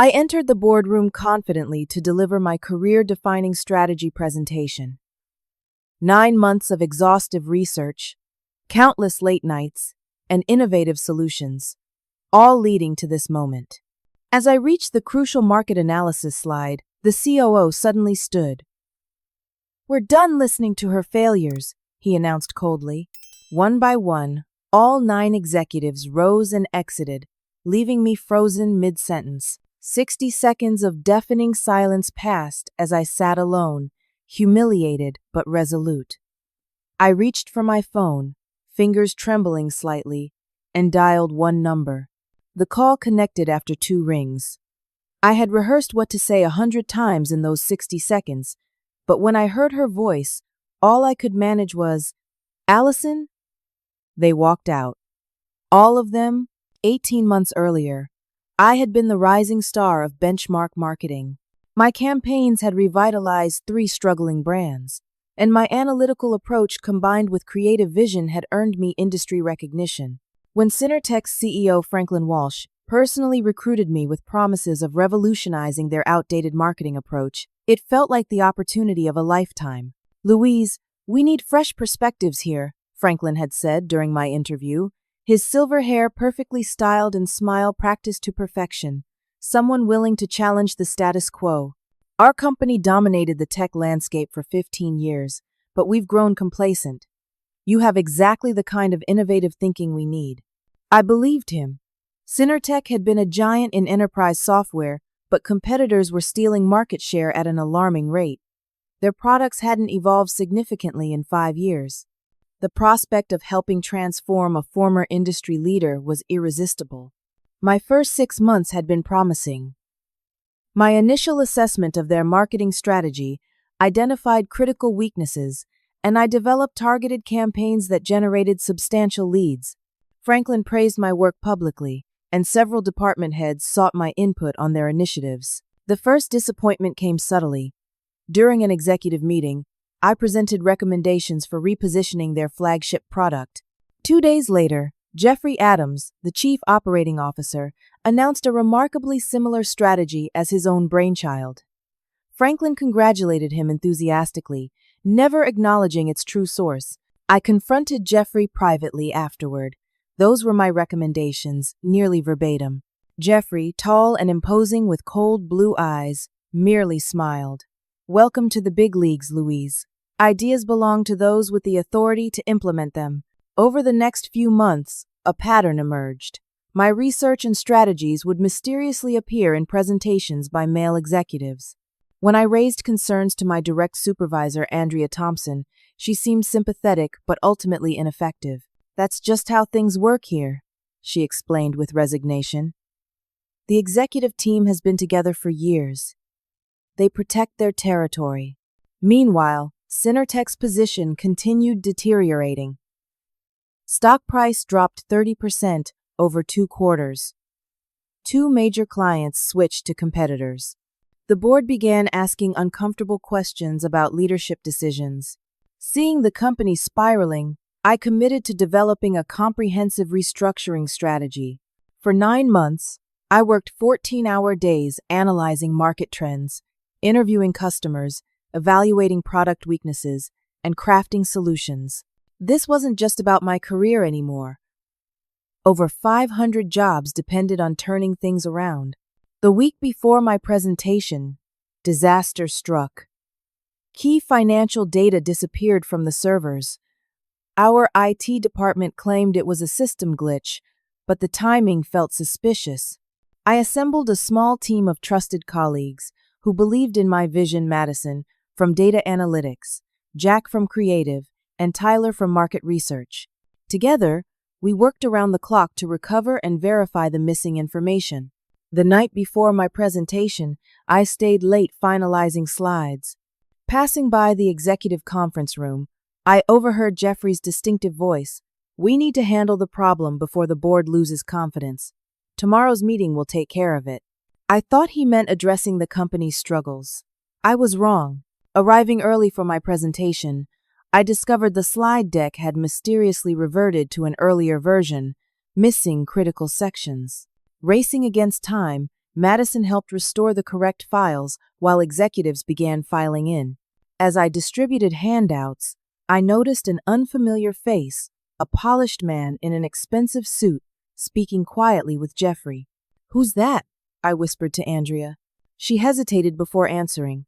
I entered the boardroom confidently to deliver my career-defining strategy presentation. 9 months of exhaustive research, countless late nights, and innovative solutions, all leading to this moment. As I reached the crucial market analysis slide, the COO suddenly stood. "We're done listening to her failures," he announced coldly. One by one, all 9 executives rose and exited, leaving me frozen mid-sentence. 60 seconds of deafening silence passed as I sat alone, humiliated but resolute. I reached for my phone, fingers trembling slightly, and dialed one number. The call connected after 2 rings. I had rehearsed what to say 100 times in those 60 seconds, but when I heard her voice, all I could manage was, "Allison?" They walked out. All of them, 18 months earlier. I had been the rising star of benchmark marketing. My campaigns had revitalized 3 struggling brands, and my analytical approach combined with creative vision had earned me industry recognition. When Synertech's CEO Franklin Walsh personally recruited me with promises of revolutionizing their outdated marketing approach, it felt like the opportunity of a lifetime. "Louise, we need fresh perspectives here," Franklin had said during my interview, his silver hair perfectly styled and smile practiced to perfection, someone willing to challenge the status quo. "Our company dominated the tech landscape for 15 years, but we've grown complacent. You have exactly the kind of innovative thinking we need." I believed him. Synertech had been a giant in enterprise software, but competitors were stealing market share at an alarming rate. Their products hadn't evolved significantly in 5 years. The prospect of helping transform a former industry leader was irresistible. My first 6 months had been promising. My initial assessment of their marketing strategy identified critical weaknesses, and I developed targeted campaigns that generated substantial leads. Franklin praised my work publicly, and several department heads sought my input on their initiatives. The first disappointment came subtly. During an executive meeting, I presented recommendations for repositioning their flagship product. 2 days later, Jeffrey Adams, the chief operating officer, announced a remarkably similar strategy as his own brainchild. Franklin congratulated him enthusiastically, never acknowledging its true source. I confronted Jeffrey privately afterward. Those were my recommendations, nearly verbatim. Jeffrey, tall and imposing with cold blue eyes, merely smiled. "Welcome to the big leagues, Louise. Ideas belong to those with the authority to implement them." Over the next few months, a pattern emerged. My research and strategies would mysteriously appear in presentations by male executives. When I raised concerns to my direct supervisor, Andrea Thompson, she seemed sympathetic but ultimately ineffective. "That's just how things work here," she explained with resignation. "The executive team has been together for years. They protect their territory." Meanwhile, Synertech's position continued deteriorating. Stock price dropped 30% over 2 quarters. 2 major clients switched to competitors. The board began asking uncomfortable questions about leadership decisions. Seeing the company spiraling, I committed to developing a comprehensive restructuring strategy. For 9 months, I worked 14-hour days analyzing market trends, interviewing customers, evaluating product weaknesses, and crafting solutions. This wasn't just about my career anymore. Over 500 jobs depended on turning things around. The week before my presentation, disaster struck. Key financial data disappeared from the servers. Our IT department claimed it was a system glitch, but the timing felt suspicious. I assembled a small team of trusted colleagues who believed in my vision: Madison from data analytics, Jack from creative, and Tyler from market research. Together, we worked around the clock to recover and verify the missing information. The night before my presentation, I stayed late finalizing slides. Passing by the executive conference room, I overheard Jeffrey's distinctive voice. "We need to handle the problem before the board loses confidence. Tomorrow's meeting will take care of it." I thought he meant addressing the company's struggles. I was wrong. Arriving early for my presentation, I discovered the slide deck had mysteriously reverted to an earlier version, missing critical sections. Racing against time, Madison helped restore the correct files while executives began filing in. As I distributed handouts, I noticed an unfamiliar face, a polished man in an expensive suit, speaking quietly with Jeffrey. "Who's that?" I whispered to Andrea. She hesitated before answering.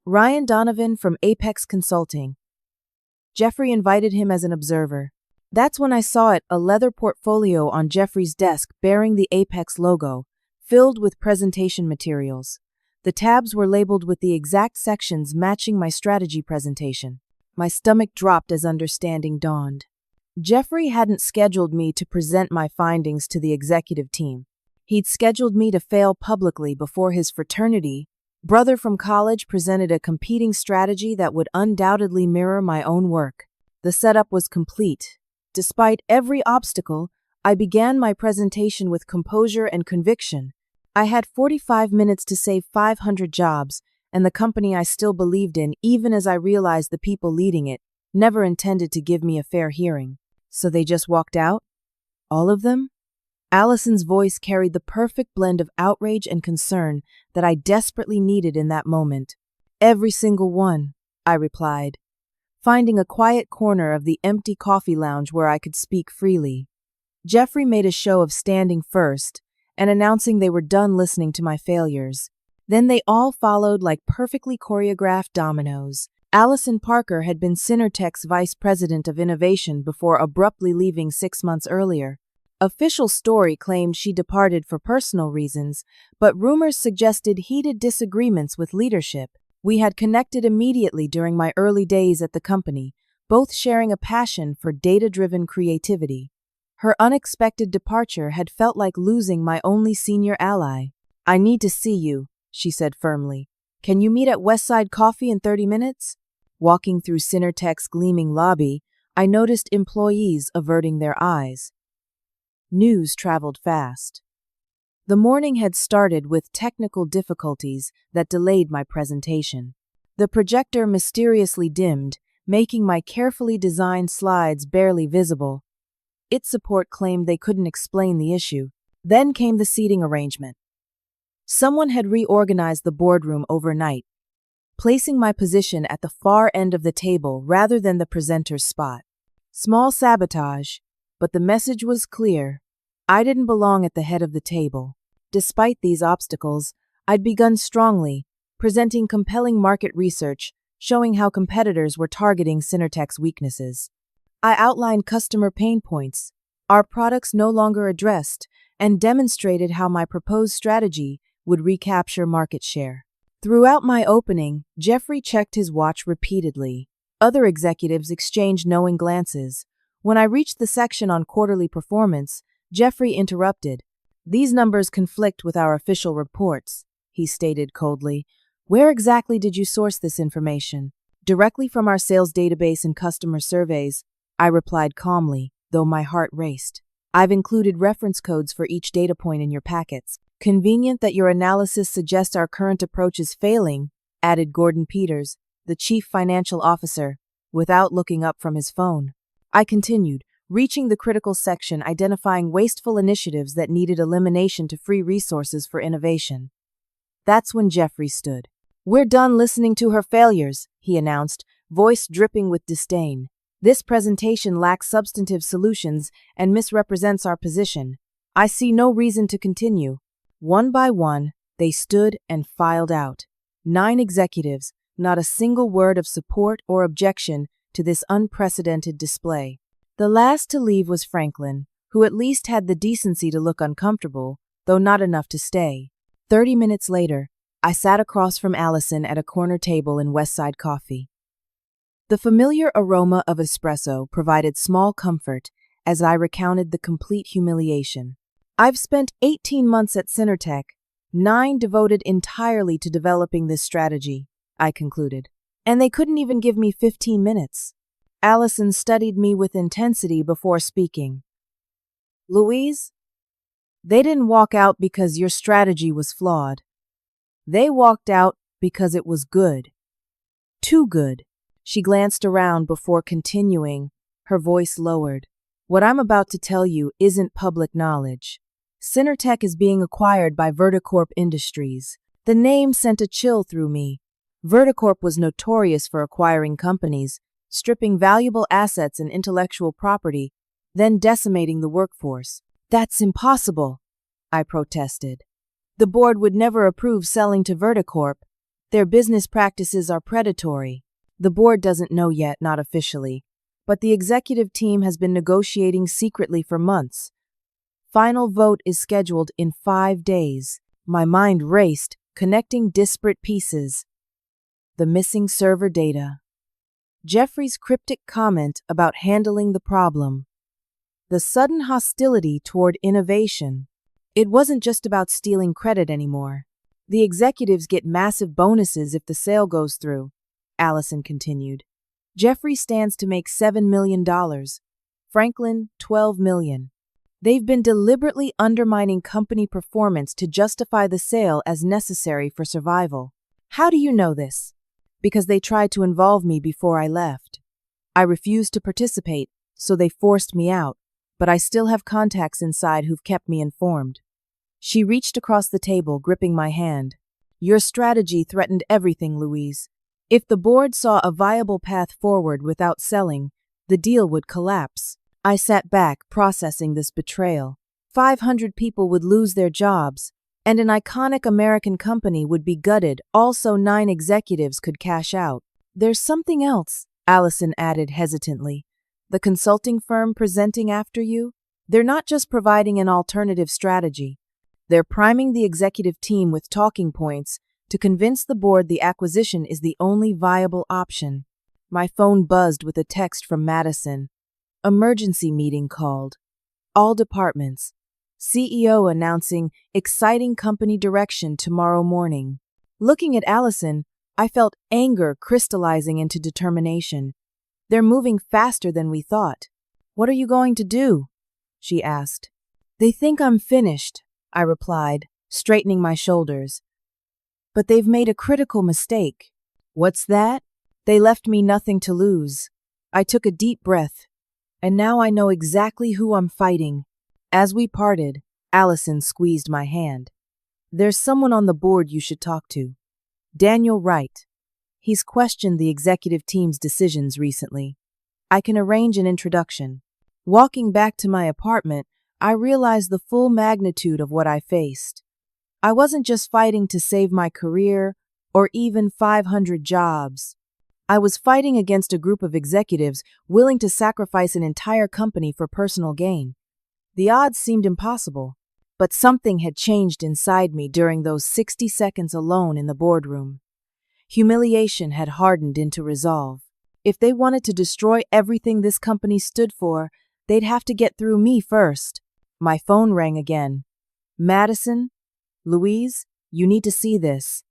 "Ryan Donovan from Apex Consulting." Jeffrey invited him as an observer. That's when I saw it, a leather portfolio on Jeffrey's desk bearing the Apex logo, filled with presentation materials. The tabs were labeled with the exact sections matching my strategy presentation. My stomach dropped as understanding dawned. Jeffrey hadn't scheduled me to present my findings to the executive team. He'd scheduled me to fail publicly before his fraternity brother from college presented a competing strategy that would undoubtedly mirror my own work. The setup was complete. Despite every obstacle, I began my presentation with composure and conviction. I had 45 minutes to save 500 jobs, and the company I still believed in, even as I realized the people leading it, never intended to give me a fair hearing. So they just walked out? All of them? Allison's voice carried the perfect blend of outrage and concern that I desperately needed in that moment. "Every single one," I replied, finding a quiet corner of the empty coffee lounge where I could speak freely. Jeffrey made a show of standing first and announcing they were done listening to my failures. Then they all followed like perfectly choreographed dominoes. Allison Parker had been Synertech's vice president of innovation before abruptly leaving 6 months earlier. Official story claimed she departed for personal reasons, but rumors suggested heated disagreements with leadership. We had connected immediately during my early days at the company, both sharing a passion for data-driven creativity. Her unexpected departure had felt like losing my only senior ally. "I need to see you," she said firmly. "Can you meet at Westside Coffee in 30 minutes? Walking through Synertech's gleaming lobby, I noticed employees averting their eyes. News traveled fast. The morning had started with technical difficulties that delayed my presentation. The projector mysteriously dimmed, making my carefully designed slides barely visible. Its support claimed they couldn't explain the issue. Then came the seating arrangement. Someone had reorganized the boardroom overnight, placing my position at the far end of the table rather than the presenter's spot. Small sabotage, but the message was clear. I didn't belong at the head of the table. Despite these obstacles, I'd begun strongly, presenting compelling market research showing how competitors were targeting Synertech's weaknesses. I outlined customer pain points, our products no longer addressed, and demonstrated how my proposed strategy would recapture market share. Throughout my opening, Jeffrey checked his watch repeatedly. Other executives exchanged knowing glances. When I reached the section on quarterly performance, Jeffrey interrupted. "These numbers conflict with our official reports," he stated coldly. "Where exactly did you source this information?" "Directly from our sales database and customer surveys," I replied calmly, though my heart raced. "I've included reference codes for each data point in your packets. Convenient that your analysis suggests our current approach is failing," added Gordon Peters, the chief financial officer, without looking up from his phone. I continued, reaching the critical section identifying wasteful initiatives that needed elimination to free resources for innovation. That's when Jeffrey stood. "We're done listening to her failures," he announced, voice dripping with disdain. "This presentation lacks substantive solutions and misrepresents our position. I see no reason to continue." One by one, they stood and filed out. 9 executives, not a single word of support or objection to this unprecedented display. The last to leave was Franklin, who at least had the decency to look uncomfortable, though not enough to stay. 30 minutes later, I sat across from Allison at a corner table in Westside Coffee. The familiar aroma of espresso provided small comfort as I recounted the complete humiliation. "I've spent 18 months at Synertech, 9 devoted entirely to developing this strategy," I concluded. "And they couldn't even give me 15 minutes. Allison studied me with intensity before speaking. "Louise, they didn't walk out because your strategy was flawed. They walked out because it was good. Too good." She glanced around before continuing, her voice lowered. "What I'm about to tell you isn't public knowledge. Synertech is being acquired by Verticorp Industries. The name sent a chill through me. Verticorp was notorious for acquiring companies, stripping valuable assets and intellectual property, then decimating the workforce. That's impossible, I protested. The board would never approve selling to Verticorp. Their business practices are predatory. The board doesn't know yet, not officially, but the executive team has been negotiating secretly for months. Final vote is scheduled in 5 days. My mind raced, connecting disparate pieces. The missing server data. Jeffrey's cryptic comment about handling the problem. The sudden hostility toward innovation. It wasn't just about stealing credit anymore. The executives get massive bonuses if the sale goes through, Allison continued. Jeffrey stands to make $7 million. Franklin, $12 million. They've been deliberately undermining company performance to justify the sale as necessary for survival. How do you know this? Because they tried to involve me before I left. I refused to participate, so they forced me out, but I still have contacts inside who've kept me informed. She reached across the table, gripping my hand. Your strategy threatened everything, Louise. If the board saw a viable path forward without selling, the deal would collapse. I sat back, processing this betrayal. 500 people would lose their jobs, and an iconic American company would be gutted. Also, 9 executives could cash out. There's something else, Allison added hesitantly. The consulting firm presenting after you? They're not just providing an alternative strategy. They're priming the executive team with talking points to convince the board the acquisition is the only viable option. My phone buzzed with a text from Madison. Emergency meeting called. All departments. CEO announcing exciting company direction tomorrow morning. Looking at Allison, I felt anger crystallizing into determination. They're moving faster than we thought. What are you going to do? She asked. They think I'm finished, I replied, straightening my shoulders. But they've made a critical mistake. What's that? They left me nothing to lose. I took a deep breath. And now I know exactly who I'm fighting. As we parted, Allison squeezed my hand. There's someone on the board you should talk to. Daniel Wright. He's questioned the executive team's decisions recently. I can arrange an introduction. Walking back to my apartment, I realized the full magnitude of what I faced. I wasn't just fighting to save my career or even 500 jobs. I was fighting against a group of executives willing to sacrifice an entire company for personal gain. The odds seemed impossible, but something had changed inside me during those 60 seconds alone in the boardroom. Humiliation had hardened into resolve. If they wanted to destroy everything this company stood for, they'd have to get through me first. My phone rang again. Madison? Louise, you need to see this.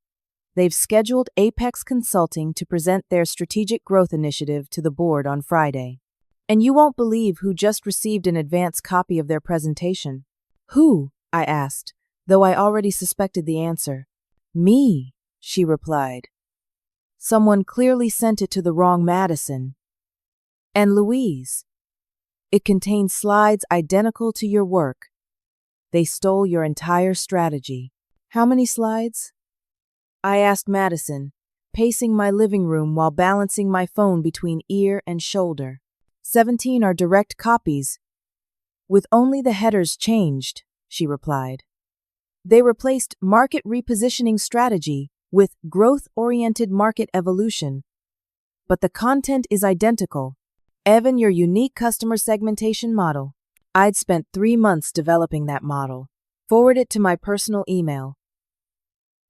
They've scheduled Apex Consulting to present their strategic growth initiative to the board on Friday. And you won't believe who just received an advance copy of their presentation. Who? I asked, though I already suspected the answer. Me, she replied. Someone clearly sent it to the wrong Madison. And Louise. It contains slides identical to your work. They stole your entire strategy. How many slides? I asked Madison, pacing my living room while balancing my phone between ear and shoulder. 17 are direct copies, with only the headers changed, she replied. They replaced market repositioning strategy with growth-oriented market evolution. But the content is identical. Evan, your unique customer segmentation model. I'd spent 3 months developing that model. Forward it to my personal email.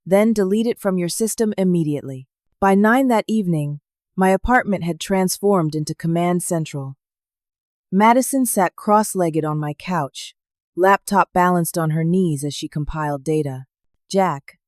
Then delete it from your system immediately. By 9 that evening, my apartment had transformed into Command Central. Madison sat cross-legged on my couch, laptop balanced on her knees as she compiled data. Jack,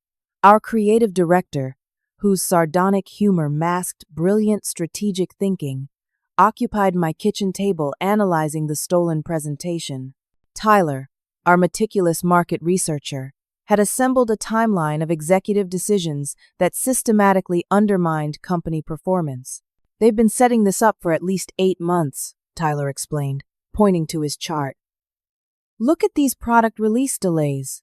our creative director, whose sardonic humor masked brilliant strategic thinking, occupied my kitchen table analyzing the stolen presentation. Tyler, our meticulous market researcher, had assembled a timeline of executive decisions that systematically undermined company performance. They've been setting this up for at least 8 months, Tyler explained, pointing to his chart. Look at these product release delays.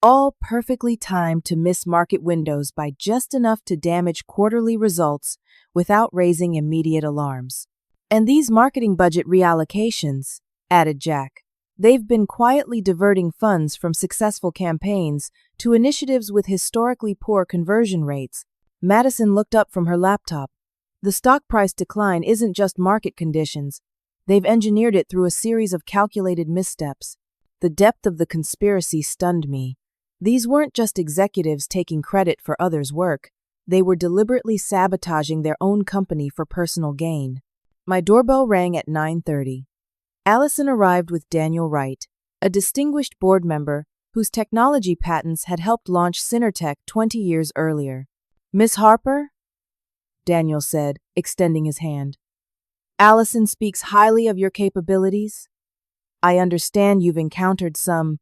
All perfectly timed to miss market windows by just enough to damage quarterly results without raising immediate alarms. And these marketing budget reallocations, added Jack. They've been quietly diverting funds from successful campaigns to initiatives with historically poor conversion rates. Madison looked up from her laptop. The stock price decline isn't just market conditions. They've engineered it through a series of calculated missteps. The depth of the conspiracy stunned me. These weren't just executives taking credit for others' work. They were deliberately sabotaging their own company for personal gain. My doorbell rang at 9:30. Allison arrived with Daniel Wright, a distinguished board member whose technology patents had helped launch Synertech 20 years earlier. "Miss Harper?" Daniel said, extending his hand. "Allison speaks highly of your capabilities. I understand you've encountered some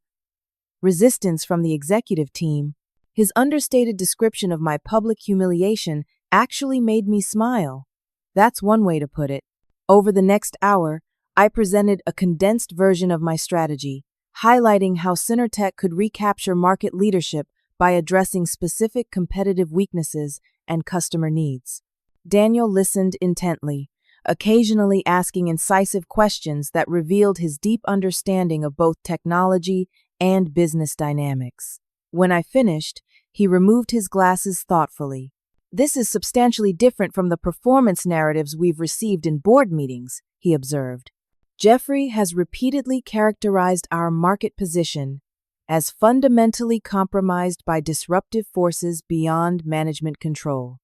resistance from the executive team." His understated description of my public humiliation actually made me smile. That's one way to put it. Over the next hour, I presented a condensed version of my strategy, highlighting how Synertech could recapture market leadership by addressing specific competitive weaknesses and customer needs. Daniel listened intently, occasionally asking incisive questions that revealed his deep understanding of both technology and business dynamics. When I finished, he removed his glasses thoughtfully. "This is substantially different from the performance narratives we've received in board meetings," he observed. "Jeffrey has repeatedly characterized our market position as fundamentally compromised by disruptive forces beyond management control."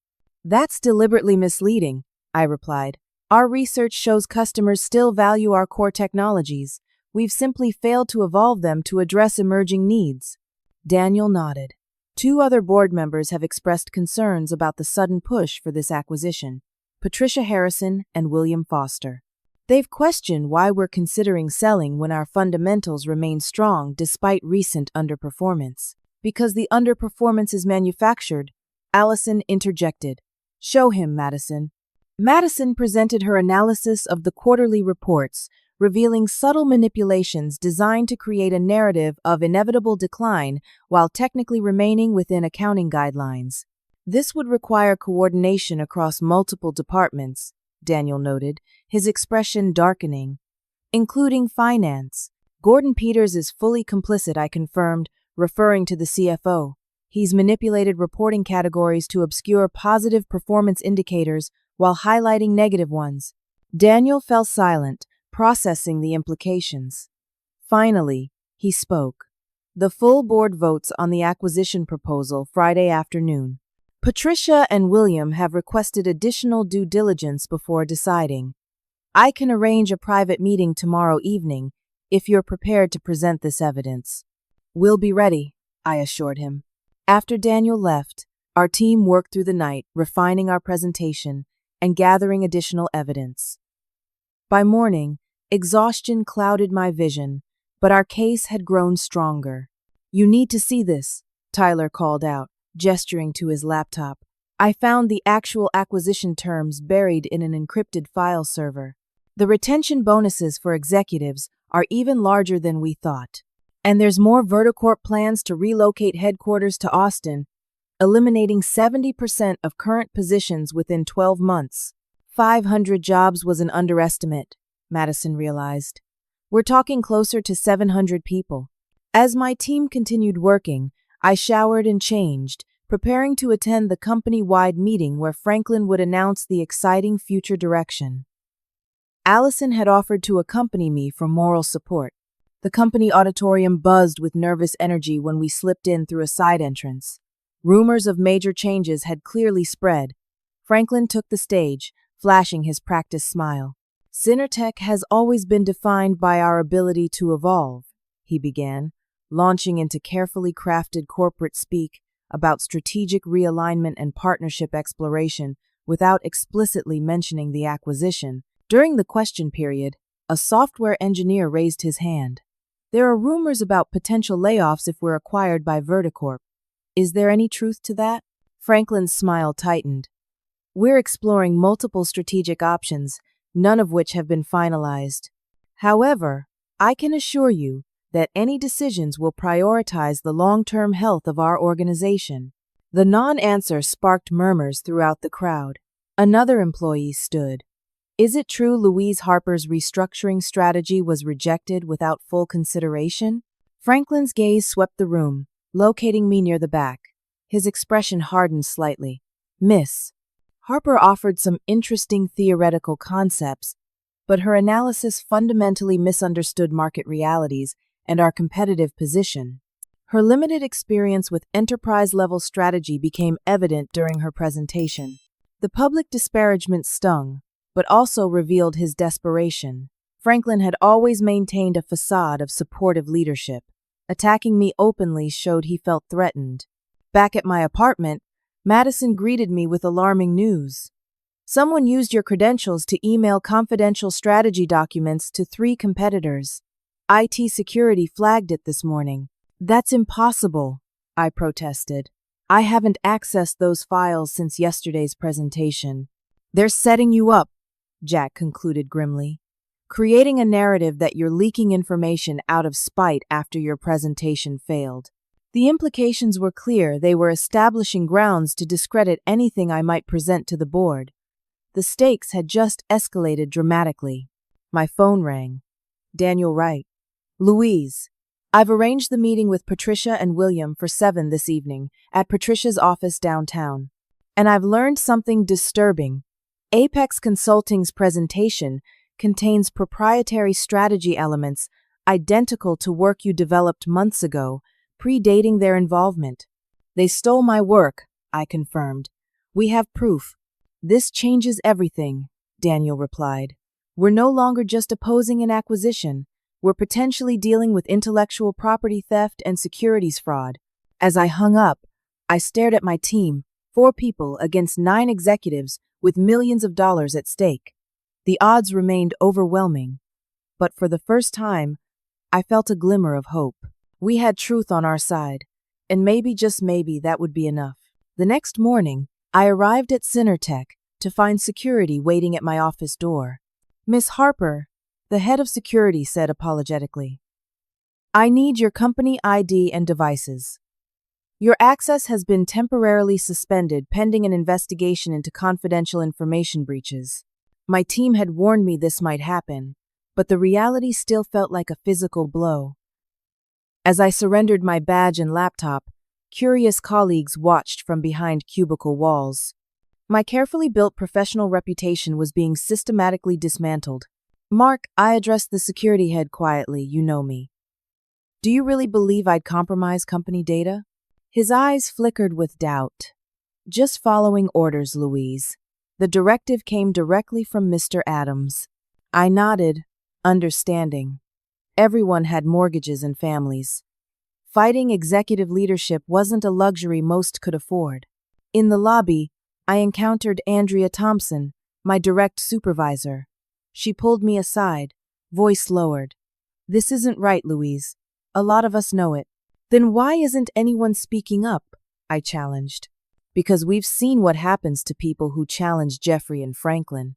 "That's deliberately misleading," I replied. "Our research shows customers still value our core technologies. We've simply failed to evolve them to address emerging needs." Daniel nodded. Two other board members have expressed concerns about the sudden push for this acquisition: Patricia Harrison and William Foster. They've questioned why we're considering selling when our fundamentals remain strong despite recent underperformance. "Because the underperformance is manufactured," Allison interjected. "Show him, Madison." Madison presented her analysis of the quarterly reports, revealing subtle manipulations designed to create a narrative of inevitable decline while technically remaining within accounting guidelines. "This would require coordination across multiple departments," Daniel noted, his expression darkening. "Including finance." "Gordon Peters is fully complicit," I confirmed, referring to the CFO. "He's manipulated reporting categories to obscure positive performance indicators while highlighting negative ones." Daniel fell silent, processing the implications. Finally, he spoke. "The full board votes on the acquisition proposal Friday afternoon. Patricia and William have requested additional due diligence before deciding. I can arrange a private meeting tomorrow evening if you're prepared to present this evidence." "We'll be ready," I assured him. After Daniel left, our team worked through the night, refining our presentation and gathering additional evidence. By morning, exhaustion clouded my vision, but our case had grown stronger. "You need to see this," Tyler called out, gesturing to his laptop. I found the actual acquisition terms buried in an encrypted file server. "The retention bonuses for executives are even larger than we thought. And there's more Verticorp plans to relocate headquarters to Austin, eliminating 70% of current positions within 12 months. 500 jobs was an underestimate," Madison realized. "We're talking closer to 700 people." As my team continued working, I showered and changed, preparing to attend the company-wide meeting where Franklin would announce the exciting future direction. Allison had offered to accompany me for moral support. The company auditorium buzzed with nervous energy when we slipped in through a side entrance. Rumors of major changes had clearly spread. Franklin took the stage, flashing his practiced smile. "Synertech has always been defined by our ability to evolve," he began, launching into carefully crafted corporate speak about strategic realignment and partnership exploration without explicitly mentioning the acquisition. During the question period, a software engineer raised his hand. "There are rumors about potential layoffs if we're acquired by Verticorp. Is there any truth to that?" Franklin's smile tightened. "We're exploring multiple strategic options, none of which have been finalized. However, I can assure you that any decisions will prioritize the long-term health of our organization. The non-answer sparked murmurs throughout the crowd. Another employee stood. Is it true Louise Harper's restructuring strategy was rejected without full consideration? Franklin's gaze swept the room, locating me near the back. His expression hardened slightly. Miss Harper offered some interesting theoretical concepts, but her analysis fundamentally misunderstood market realities and our competitive position. Her limited experience with enterprise-level strategy became evident during her presentation. The public disparagement stung, but also revealed his desperation. Franklin had always maintained a facade of supportive leadership. Attacking me openly showed he felt threatened. Back at my apartment, Madison greeted me with alarming news. Someone used your credentials to email confidential strategy documents to 3 competitors. IT security flagged it this morning. That's impossible, I protested. I haven't accessed those files since yesterday's presentation. They're setting you up, Jack concluded grimly, creating a narrative that you're leaking information out of spite after your presentation failed. The implications were clear. They were establishing grounds to discredit anything I might present to the board. The stakes had just escalated dramatically. My phone rang. Daniel Wright. Louise, I've arranged the meeting with Patricia and William for 7 this evening at Patricia's office downtown. And I've learned something disturbing. Apex Consulting's presentation contains proprietary strategy elements identical to work you developed months ago, predating their involvement. They stole my work, I confirmed. We have proof. This changes everything, Daniel replied. We're no longer just opposing an acquisition. We're potentially dealing with intellectual property theft and securities fraud. As I hung up, I stared at my team, 4 people against 9 executives with millions of dollars at stake. The odds remained overwhelming. But for the first time, I felt a glimmer of hope. We had truth on our side, and maybe, just maybe, that would be enough. The next morning, I arrived at Cinertech to find security waiting at my office door. Miss Harper, the head of security said apologetically, I need your company ID and devices. Your access has been temporarily suspended pending an investigation into confidential information breaches. My team had warned me this might happen, but the reality still felt like a physical blow. As I surrendered my badge and laptop, curious colleagues watched from behind cubicle walls. My carefully built professional reputation was being systematically dismantled. Mark, I addressed the security head quietly, you know me. Do you really believe I'd compromise company data? His eyes flickered with doubt. Just following orders, Louise. The directive came directly from Mr. Adams. I nodded, understanding. Everyone had mortgages and families. Fighting executive leadership wasn't a luxury most could afford. In the lobby, I encountered Andrea Thompson, my direct supervisor. She pulled me aside, voice lowered. This isn't right, Louise. A lot of us know it. Then why isn't anyone speaking up? I challenged. Because we've seen what happens to people who challenge Jeffrey and Franklin.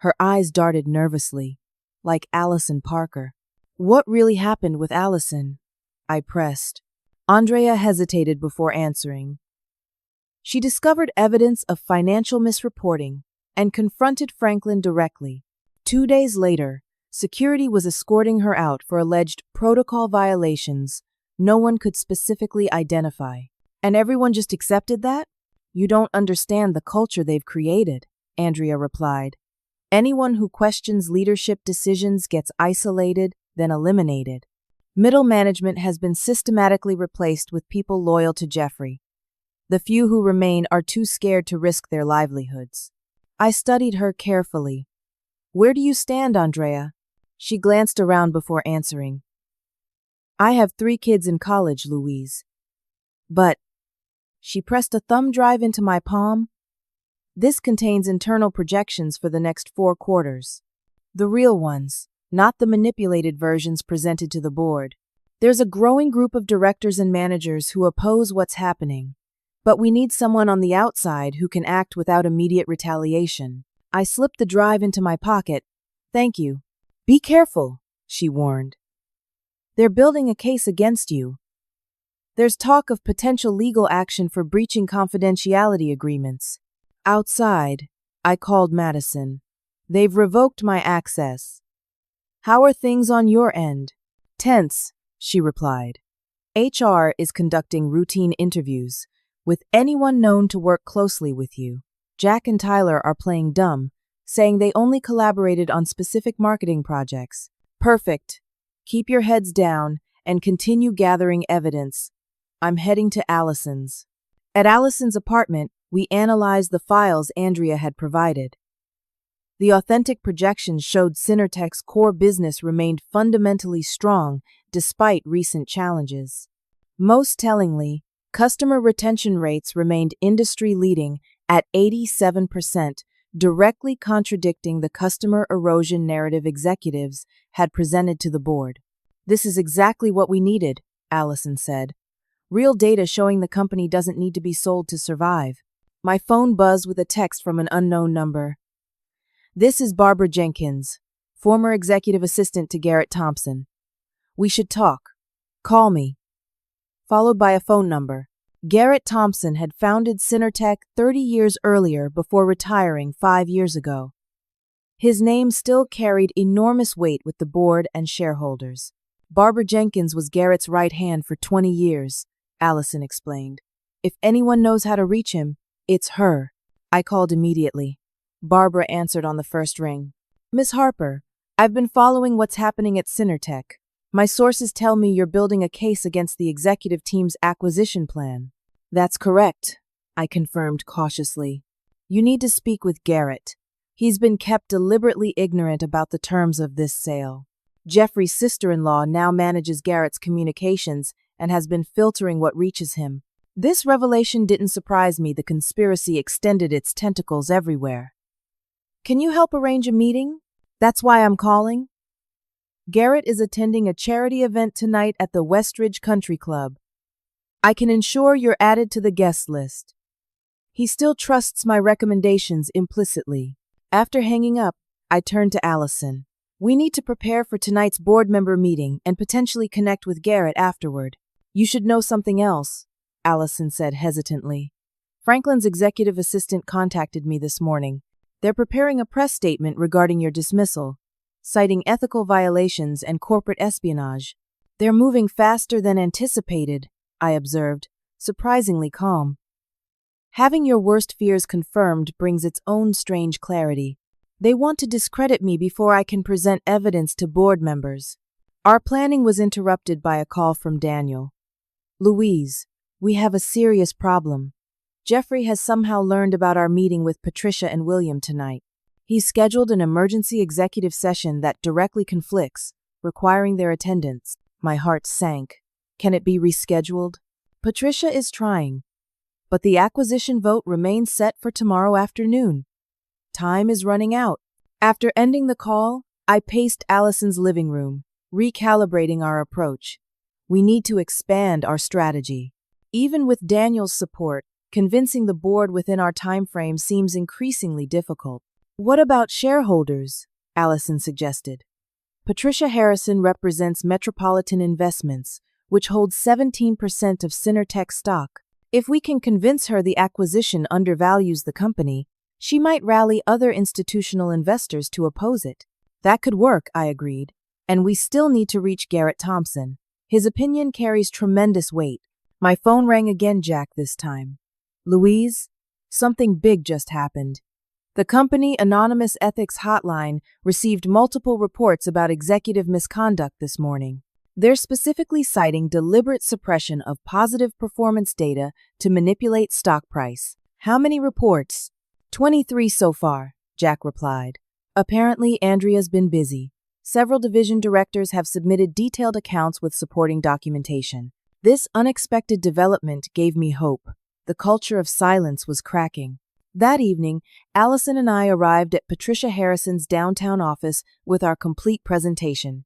Her eyes darted nervously, like Allison Parker. What really happened with Allison? I pressed. Andrea hesitated before answering. She discovered evidence of financial misreporting and confronted Franklin directly. 2 days later, security was escorting her out for alleged protocol violations no one could specifically identify. And everyone just accepted that? You don't understand the culture they've created, Andrea replied. Anyone who questions leadership decisions gets isolated, then eliminated. Middle management has been systematically replaced with people loyal to Jeffrey. The few who remain are too scared to risk their livelihoods. I studied her carefully. Where do you stand, Andrea? She glanced around before answering. I have 3 kids in college, Louise. But, she pressed a thumb drive into my palm. This contains internal projections for the next 4 quarters. The real ones, not the manipulated versions presented to the board. There's a growing group of directors and managers who oppose what's happening. But we need someone on the outside who can act without immediate retaliation. I slipped the drive into my pocket. Thank you. Be careful, she warned. They're building a case against you. There's talk of potential legal action for breaching confidentiality agreements. Outside, I called Madison. They've revoked my access. How are things on your end? Tense, she replied. HR is conducting routine interviews with anyone known to work closely with you. Jack and Tyler are playing dumb, saying they only collaborated on specific marketing projects. Perfect. Keep your heads down and continue gathering evidence. I'm heading to Allison's. At Allison's apartment, we analyzed the files Andrea had provided. The authentic projections showed Synertech's core business remained fundamentally strong despite recent challenges. Most tellingly, customer retention rates remained industry-leading at 87%, directly contradicting the customer erosion narrative executives had presented to the board. This is exactly what we needed, Allison said. Real data showing the company doesn't need to be sold to survive. My phone buzzed with a text from an unknown number. This is Barbara Jenkins, former executive assistant to Garrett Thompson. We should talk. Call me. Followed by a phone number. Garrett Thompson had founded Synertech 30 years earlier before retiring 5 years ago. His name still carried enormous weight with the board and shareholders. Barbara Jenkins was Garrett's right hand for 20 years, Allison explained. If anyone knows how to reach him, it's her. I called immediately. Barbara answered on the first ring. Miss Harper, I've been following what's happening at Synertech. My sources tell me you're building a case against the executive team's acquisition plan. That's correct, I confirmed cautiously. You need to speak with Garrett. He's been kept deliberately ignorant about the terms of this sale. Jeffrey's sister-in-law now manages Garrett's communications and has been filtering what reaches him. This revelation didn't surprise me. The conspiracy extended its tentacles everywhere. Can you help arrange a meeting? That's why I'm calling. Garrett is attending a charity event tonight at the Westridge Country Club. I can ensure you're added to the guest list. He still trusts my recommendations implicitly. After hanging up, I turned to Allison. We need to prepare for tonight's board member meeting and potentially connect with Garrett afterward. You should know something else, Allison said hesitantly. Franklin's executive assistant contacted me this morning. They're preparing a press statement regarding your dismissal, citing ethical violations and corporate espionage. They're moving faster than anticipated, I observed, surprisingly calm. Having your worst fears confirmed brings its own strange clarity. They want to discredit me before I can present evidence to board members. Our planning was interrupted by a call from Daniel. Louise, we have a serious problem. Jeffrey has somehow learned about our meeting with Patricia and William tonight. He's scheduled an emergency executive session that directly conflicts, requiring their attendance. My heart sank. Can it be rescheduled? Patricia is trying, but the acquisition vote remains set for tomorrow afternoon. Time is running out. After ending the call, I paced Allison's living room, recalibrating our approach. We need to expand our strategy. Even with Daniel's support, convincing the board within our timeframe seems increasingly difficult. What about shareholders? Allison suggested. Patricia Harrison represents Metropolitan Investments, which holds 17% of Synertech stock. If we can convince her the acquisition undervalues the company, she might rally other institutional investors to oppose it. That could work, I agreed. And we still need to reach Garrett Thompson. His opinion carries tremendous weight. My phone rang again, Jack, this time. Louise, something big just happened. The company Anonymous Ethics Hotline received multiple reports about executive misconduct this morning. They're specifically citing deliberate suppression of positive performance data to manipulate stock price. How many reports? 23 so far, Jack replied. Apparently, Andrea's been busy. Several division directors have submitted detailed accounts with supporting documentation. This unexpected development gave me hope. The culture of silence was cracking. That evening, Allison and I arrived at Patricia Harrison's downtown office with our complete presentation.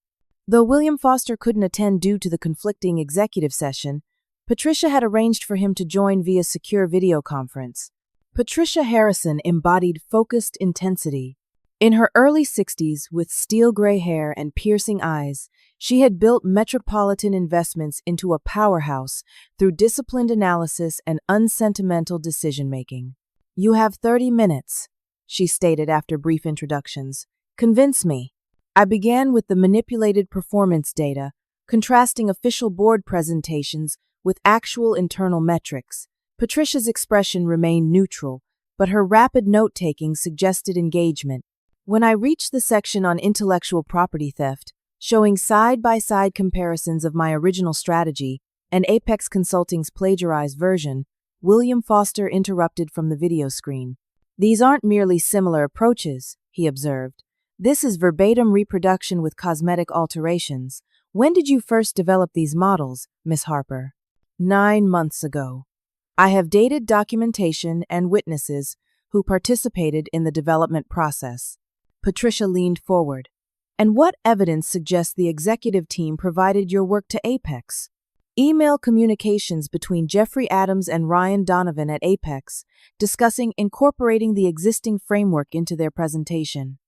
Though William Foster couldn't attend due to the conflicting executive session, Patricia had arranged for him to join via secure video conference. Patricia Harrison embodied focused intensity. In her early 60s, with steel gray hair and piercing eyes, She had built Metropolitan Investments into a powerhouse through disciplined analysis and unsentimental decision-making. "You have 30 minutes," she stated after brief introductions. "Convince me." I began with the manipulated performance data, contrasting official board presentations with actual internal metrics. Patricia's expression remained neutral, but her rapid note-taking suggested engagement. When I reached the section on intellectual property theft, showing side-by-side comparisons of my original strategy and Apex Consulting's plagiarized version, William Foster interrupted from the video screen. "These aren't merely similar approaches," he observed. "This is verbatim reproduction with cosmetic alterations. When did you first develop these models, Miss Harper?" 9 months ago. I have dated documentation and witnesses who participated in the development process. Patricia leaned forward. "And what evidence suggests the executive team provided your work to Apex?" "Email communications between Jeffrey Adams and Ryan Donovan at Apex, discussing incorporating the existing framework into their presentation.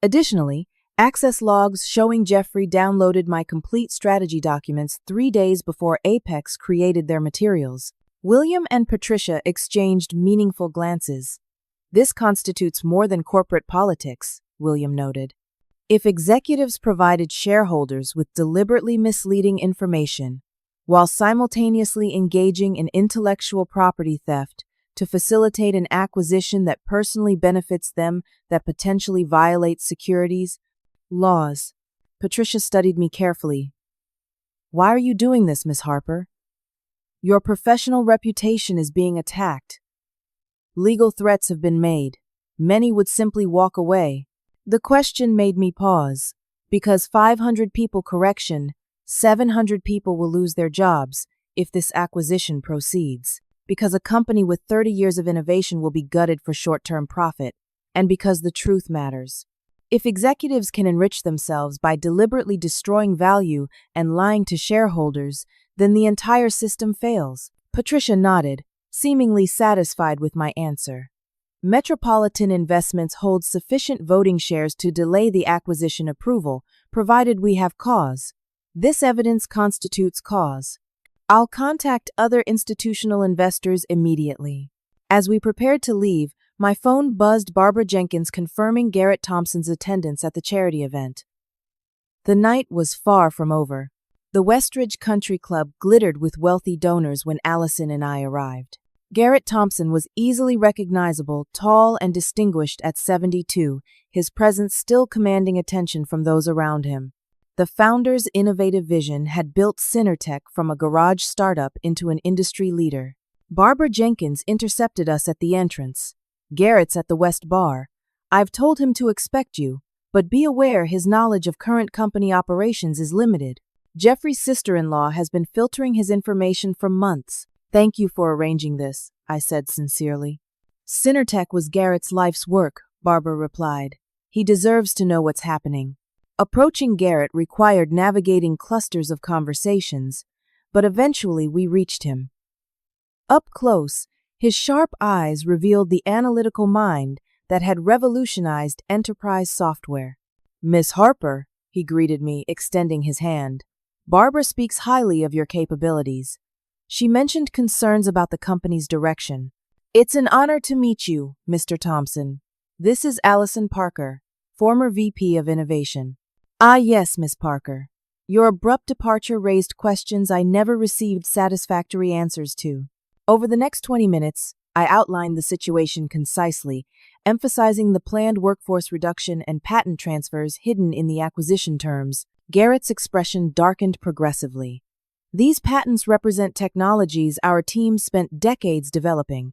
Additionally, access logs showing Jeffrey downloaded my complete strategy documents 3 days before Apex created their materials." William and Patricia exchanged meaningful glances. "This constitutes more than corporate politics," William noted. "If executives provided shareholders with deliberately misleading information, while simultaneously engaging in intellectual property theft to facilitate an acquisition that personally benefits them that potentially violates securities laws." Patricia studied me carefully. "Why are you doing this, Miss Harper?" "Your professional reputation is being attacked. Legal threats have been made. Many would simply walk away." The question made me pause. Because 500 people correction, 700 people will lose their jobs if this acquisition proceeds. Because a company with 30 years of innovation will be gutted for short-term profit, and because the truth matters. If executives can enrich themselves by deliberately destroying value and lying to shareholders, then the entire system fails. Patricia nodded, seemingly satisfied with my answer. "Metropolitan Investments holds sufficient voting shares to delay the acquisition approval, provided we have cause. This evidence constitutes cause. I'll contact other institutional investors immediately." As we prepared to leave, my phone buzzed Barbara Jenkins confirming Garrett Thompson's attendance at the charity event. The night was far from over. The Westridge Country Club glittered with wealthy donors when Allison and I arrived. Garrett Thompson was easily recognizable, tall and distinguished at 72, his presence still commanding attention from those around him. The founder's innovative vision had built Synertech from a garage startup into an industry leader. Barbara Jenkins intercepted us at the entrance. "Garrett's at the West Bar. I've told him to expect you, but be aware his knowledge of current company operations is limited. Jeffrey's sister-in-law has been filtering his information for months." "Thank you for arranging this," I said sincerely. "Synertech was Garrett's life's work," Barbara replied. "He deserves to know what's happening." Approaching Garrett required navigating clusters of conversations, but eventually we reached him. Up close, his sharp eyes revealed the analytical mind that had revolutionized enterprise software. "Miss Harper," he greeted me, extending his hand. "Barbara speaks highly of your capabilities. She mentioned concerns about the company's direction." "It's an honor to meet you, Mr. Thompson. This is Allison Parker, former VP of Innovation." "Ah, yes, Miss Parker. Your abrupt departure raised questions I never received satisfactory answers to." Over the next 20 minutes, I outlined the situation concisely, emphasizing the planned workforce reduction and patent transfers hidden in the acquisition terms. Garrett's expression darkened progressively. "These patents represent technologies our team spent decades developing,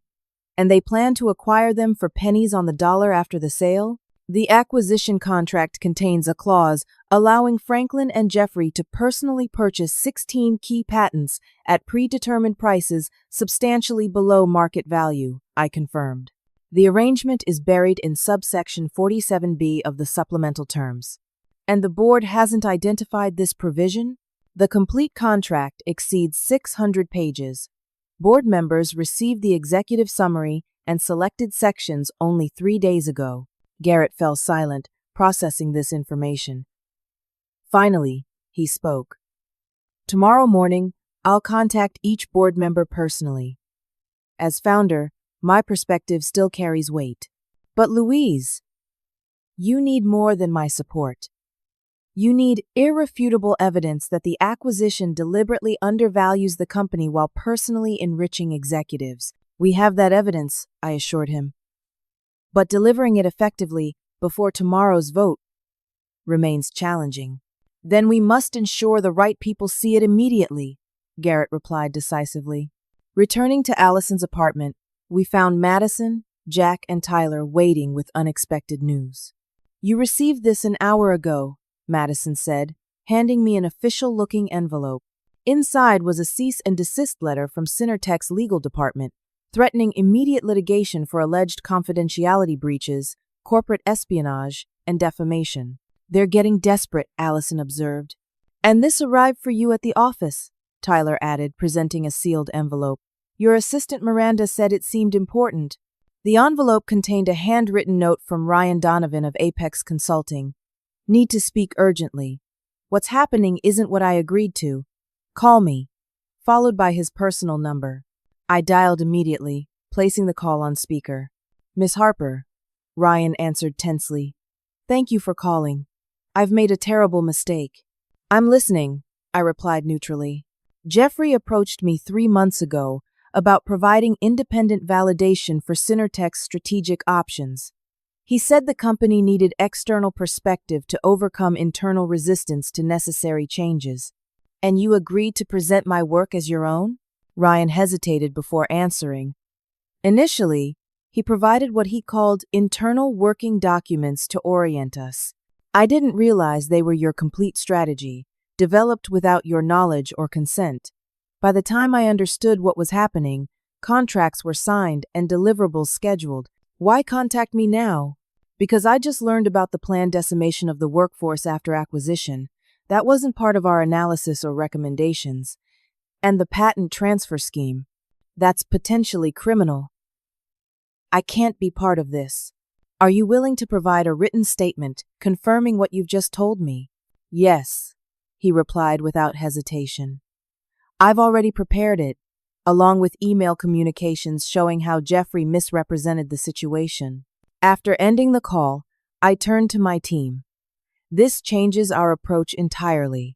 and they plan to acquire them for pennies on the dollar after the sale?" The acquisition contract contains a clause allowing Franklin and Jeffrey to personally purchase 16 key patents at predetermined prices substantially below market value, I confirmed. "The arrangement is buried in subsection 47B of the supplemental terms." "And the board hasn't identified this provision?" "The complete contract exceeds 600 pages. Board members received the executive summary and selected sections only 3 days ago." Garrett fell silent, processing this information. Finally, he spoke. Tomorrow morning, I'll contact each board member personally. As founder, my perspective still carries weight. But Louise, you need more than my support. You need irrefutable evidence that the acquisition deliberately undervalues the company while personally enriching executives. We have that evidence, I assured him. But delivering it effectively before tomorrow's vote remains challenging. Then we must ensure the right people see it immediately, Garrett replied decisively. Returning to Allison's apartment, we found Madison, Jack, and Tyler waiting with unexpected news. You received this an hour ago, Madison said, handing me an official-looking envelope. Inside was a cease and desist letter from Synertech's legal department, threatening immediate litigation for alleged confidentiality breaches, corporate espionage, and defamation. They're getting desperate, Allison observed. And this arrived for you at the office, Tyler added, presenting a sealed envelope. Your assistant Miranda said it seemed important. The envelope contained a handwritten note from Ryan Donovan of Apex Consulting. Need to speak urgently. What's happening isn't what I agreed to. Call me. Followed by his personal number. I dialed immediately, placing the call on speaker. Miss Harper, Ryan answered tensely. Thank you for calling. I've made a terrible mistake. I'm listening, I replied neutrally. Jeffrey approached me 3 months ago about providing independent validation for Synertech's strategic options. He said the company needed external perspective to overcome internal resistance to necessary changes. And you agreed to present my work as your own? Ryan hesitated before answering. Initially, he provided what he called internal working documents to orient us. I didn't realize they were your complete strategy, developed without your knowledge or consent. By the time I understood what was happening, contracts were signed and deliverables scheduled. Why contact me now? Because I just learned about the planned decimation of the workforce after acquisition. That wasn't part of our analysis or recommendations. And the patent transfer scheme. That's potentially criminal. I can't be part of this. Are you willing to provide a written statement confirming what you've just told me? Yes, he replied without hesitation. I've already prepared it, along with email communications showing how Jeffrey misrepresented the situation. After ending the call, I turned to my team. This changes our approach entirely.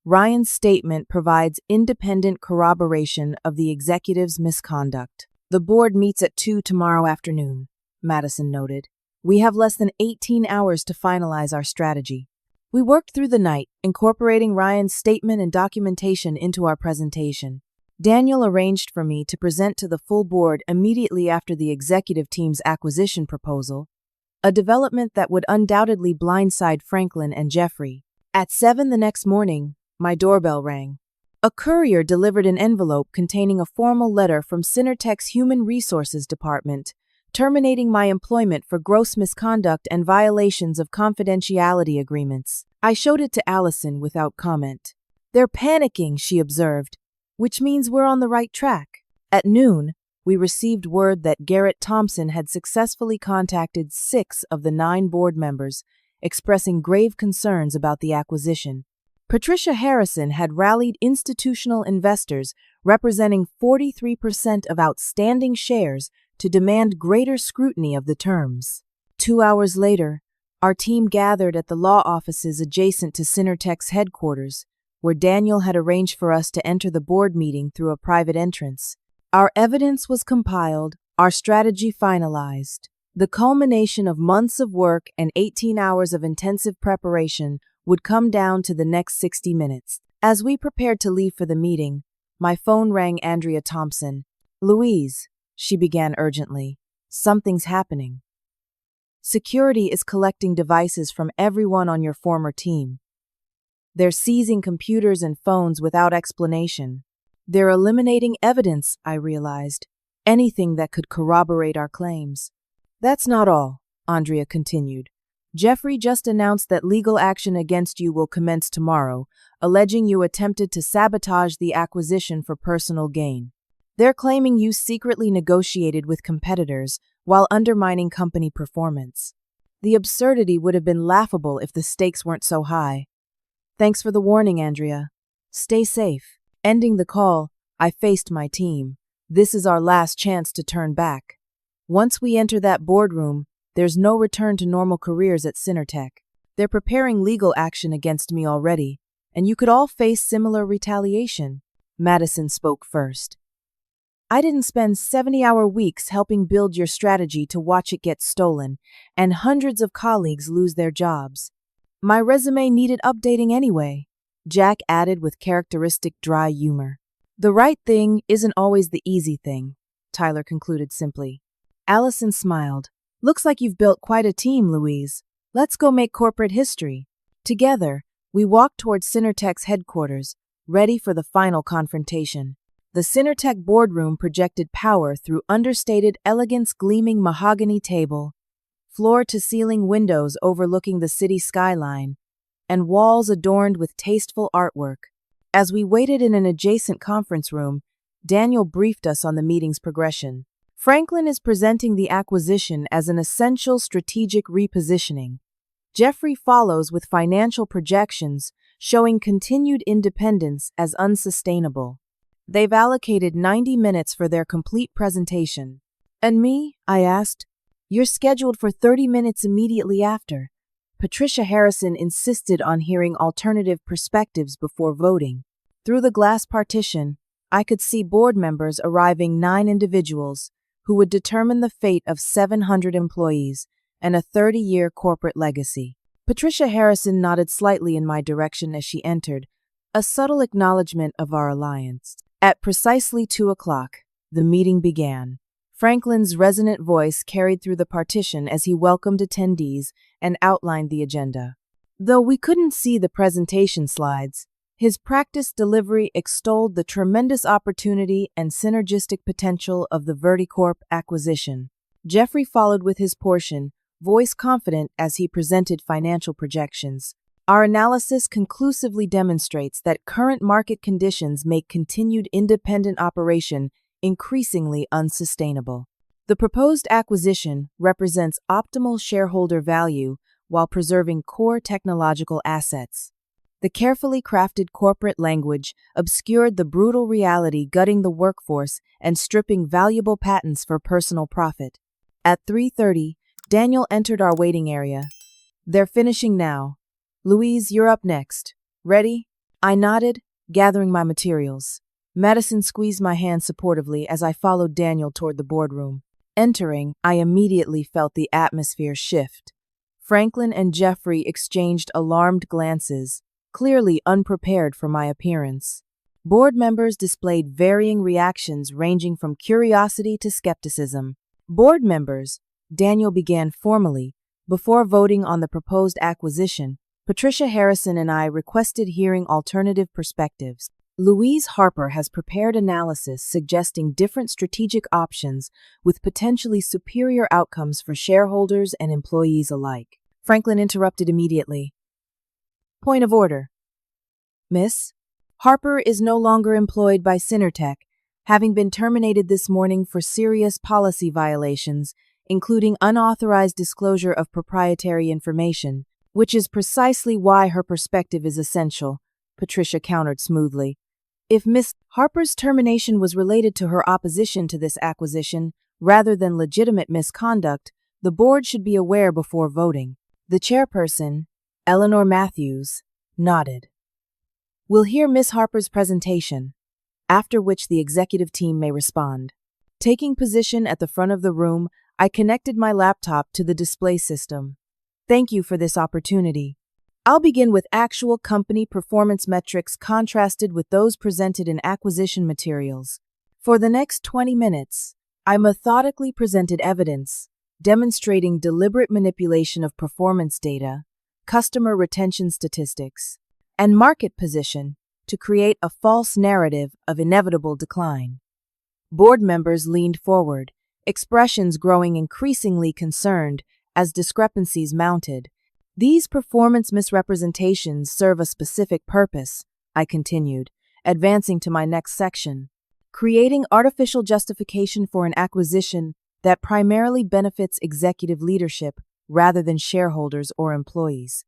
Ryan's statement provides independent corroboration of the executive's misconduct. The board meets at 2 tomorrow afternoon, Madison noted. We have less than 18 hours to finalize our strategy. We worked through the night, incorporating Ryan's statement and documentation into our presentation. Daniel arranged for me to present to the full board immediately after the executive team's acquisition proposal, a development that would undoubtedly blindside Franklin and Jeffrey. At 7 the next morning, my doorbell rang. A courier delivered an envelope containing a formal letter from Synertech's Human Resources Department, terminating my employment for gross misconduct and violations of confidentiality agreements. I showed it to Allison without comment. They're panicking, she observed, which means we're on the right track. At noon, we received word that Garrett Thompson had successfully contacted 6 of the 9 board members, expressing grave concerns about the acquisition. Patricia Harrison had rallied institutional investors representing 43% of outstanding shares to demand greater scrutiny of the terms. 2 hours later, our team gathered at the law offices adjacent to Synertech's headquarters, where Daniel had arranged for us to enter the board meeting through a private entrance. Our evidence was compiled, our strategy finalized. The culmination of months of work and 18 hours of intensive preparation would come down to the next 60 minutes. As we prepared to leave for the meeting, my phone rang Andrea Thompson. Louise, she began urgently, something's happening. Security is collecting devices from everyone on your former team. They're seizing computers and phones without explanation. They're eliminating evidence, I realized, anything that could corroborate our claims. That's not all, Andrea continued. Jeffrey just announced that legal action against you will commence tomorrow, alleging you attempted to sabotage the acquisition for personal gain. They're claiming you secretly negotiated with competitors while undermining company performance. The absurdity would have been laughable if the stakes weren't so high. Thanks for the warning, Andrea. Stay safe. Ending the call, I faced my team. This is our last chance to turn back. Once we enter that boardroom, there's no return to normal careers at Synertech. They're preparing legal action against me already, and you could all face similar retaliation. Madison spoke first. I didn't spend 70-hour weeks helping build your strategy to watch it get stolen, and hundreds of colleagues lose their jobs. My resume needed updating anyway, Jack added with characteristic dry humor. The right thing isn't always the easy thing, Tyler concluded simply. Allison smiled. Looks like you've built quite a team, Louise. Let's go make corporate history. Together, we walked towards Synertech's headquarters, ready for the final confrontation. The Synertech boardroom projected power through understated elegance gleaming mahogany table, floor-to-ceiling windows overlooking the city skyline, and walls adorned with tasteful artwork. As we waited in an adjacent conference room, Daniel briefed us on the meeting's progression. Franklin is presenting the acquisition as an essential strategic repositioning. Jeffrey follows with financial projections showing continued independence as unsustainable. They've allocated 90 minutes for their complete presentation. And me? I asked. You're scheduled for 30 minutes immediately after. Patricia Harrison insisted on hearing alternative perspectives before voting. Through the glass partition, I could see board members arriving 9 individuals who would determine the fate of 700 employees and a 30-year corporate legacy. Patricia Harrison nodded slightly in my direction as she entered, a subtle acknowledgement of our alliance. At precisely 2 o'clock, the meeting began. Franklin's resonant voice carried through the partition as he welcomed attendees and outlined the agenda. Though we couldn't see the presentation slides, his practiced delivery extolled the tremendous opportunity and synergistic potential of the Verticorp acquisition. Jeffrey followed with his portion, voice confident as he presented financial projections. Our analysis conclusively demonstrates that current market conditions make continued independent operation increasingly unsustainable. The proposed acquisition represents optimal shareholder value while preserving core technological assets. The carefully crafted corporate language obscured the brutal reality gutting the workforce and stripping valuable patents for personal profit. At 3:30, Daniel entered our waiting area. They're finishing now. Louise, you're up next. Ready? I nodded, gathering my materials. Madison squeezed my hand supportively as I followed Daniel toward the boardroom. Entering, I immediately felt the atmosphere shift. Franklin and Jeffrey exchanged alarmed glances, clearly unprepared for my appearance. Board members displayed varying reactions ranging from curiosity to skepticism. Board members, Daniel began formally, before voting on the proposed acquisition, Patricia Harrison and I requested hearing alternative perspectives. Louise Harper has prepared analysis suggesting different strategic options with potentially superior outcomes for shareholders and employees alike. Franklin interrupted immediately. Point of order. Miss, Harper is no longer employed by Synertech, having been terminated this morning for serious policy violations, including unauthorized disclosure of proprietary information, which is precisely why her perspective is essential, Patricia countered smoothly. If Miss Harper's termination was related to her opposition to this acquisition rather than legitimate misconduct, the board should be aware before voting. The chairperson, Eleanor Matthews, nodded. We'll hear Miss Harper's presentation, after which the executive team may respond. Taking position at the front of the room, I connected my laptop to the display system. Thank you for this opportunity. I'll begin with actual company performance metrics contrasted with those presented in acquisition materials. For the next 20 minutes, I methodically presented evidence demonstrating deliberate manipulation of performance data, customer retention statistics, and market position to create a false narrative of inevitable decline. Board members leaned forward, expressions growing increasingly concerned as discrepancies mounted. These performance misrepresentations serve a specific purpose, I continued, advancing to my next section. Creating artificial justification for an acquisition that primarily benefits executive leadership rather than shareholders or employees.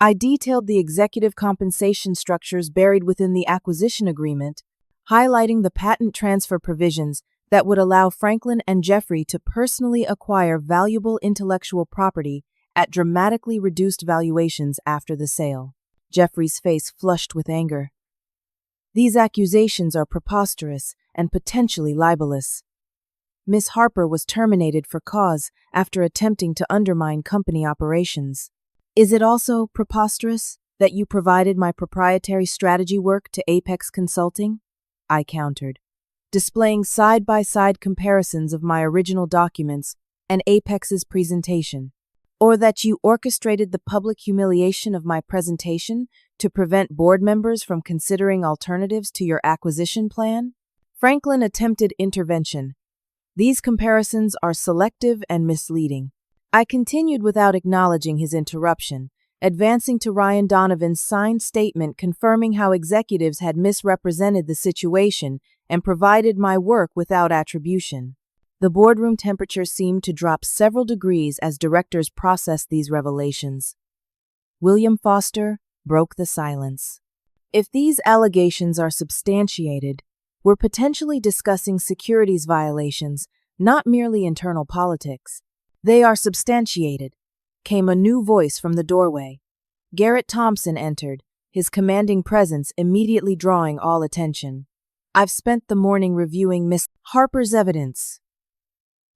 I detailed the executive compensation structures buried within the acquisition agreement, highlighting the patent transfer provisions that would allow Franklin and Jeffrey to personally acquire valuable intellectual property at dramatically reduced valuations after the sale. Jeffrey's face flushed with anger. These accusations are preposterous and potentially libelous. Miss Harper was terminated for cause after attempting to undermine company operations. Is it also preposterous that you provided my proprietary strategy work to Apex Consulting? I countered, displaying side-by-side comparisons of my original documents and Apex's presentation. Or that you orchestrated the public humiliation of my presentation to prevent board members from considering alternatives to your acquisition plan? Franklin attempted intervention. These comparisons are selective and misleading. I continued without acknowledging his interruption, advancing to Ryan Donovan's signed statement confirming how executives had misrepresented the situation and provided my work without attribution. The boardroom temperature seemed to drop several degrees as directors processed these revelations. William Foster broke the silence. If these allegations are substantiated, we're potentially discussing securities violations, not merely internal politics. They are substantiated, came a new voice from the doorway. Garrett Thompson entered, his commanding presence immediately drawing all attention. I've spent the morning reviewing Miss Harper's evidence.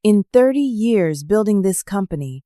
In 30 years building this company,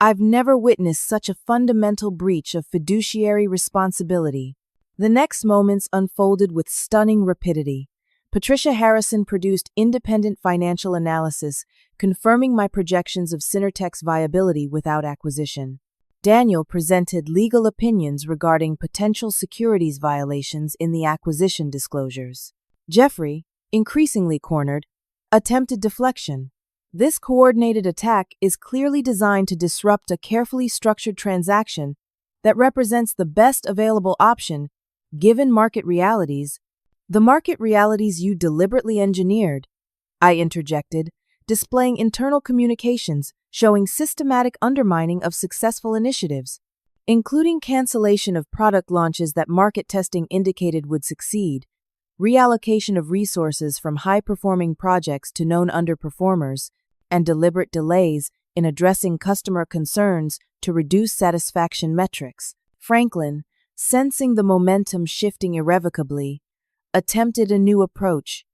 I've never witnessed such a fundamental breach of fiduciary responsibility. The next moments unfolded with stunning rapidity. Patricia Harrison produced independent financial analysis, confirming my projections of Synertech's viability without acquisition. Daniel presented legal opinions regarding potential securities violations in the acquisition disclosures. Jeffrey, increasingly cornered, attempted deflection. This coordinated attack is clearly designed to disrupt a carefully structured transaction that represents the best available option given market realities. The market realities you deliberately engineered, I interjected, displaying internal communications showing systematic undermining of successful initiatives, including cancellation of product launches that market testing indicated would succeed, reallocation of resources from high-performing projects to known underperformers, and deliberate delays in addressing customer concerns to reduce satisfaction metrics. Franklin, sensing the momentum shifting irrevocably, attempted a new approach.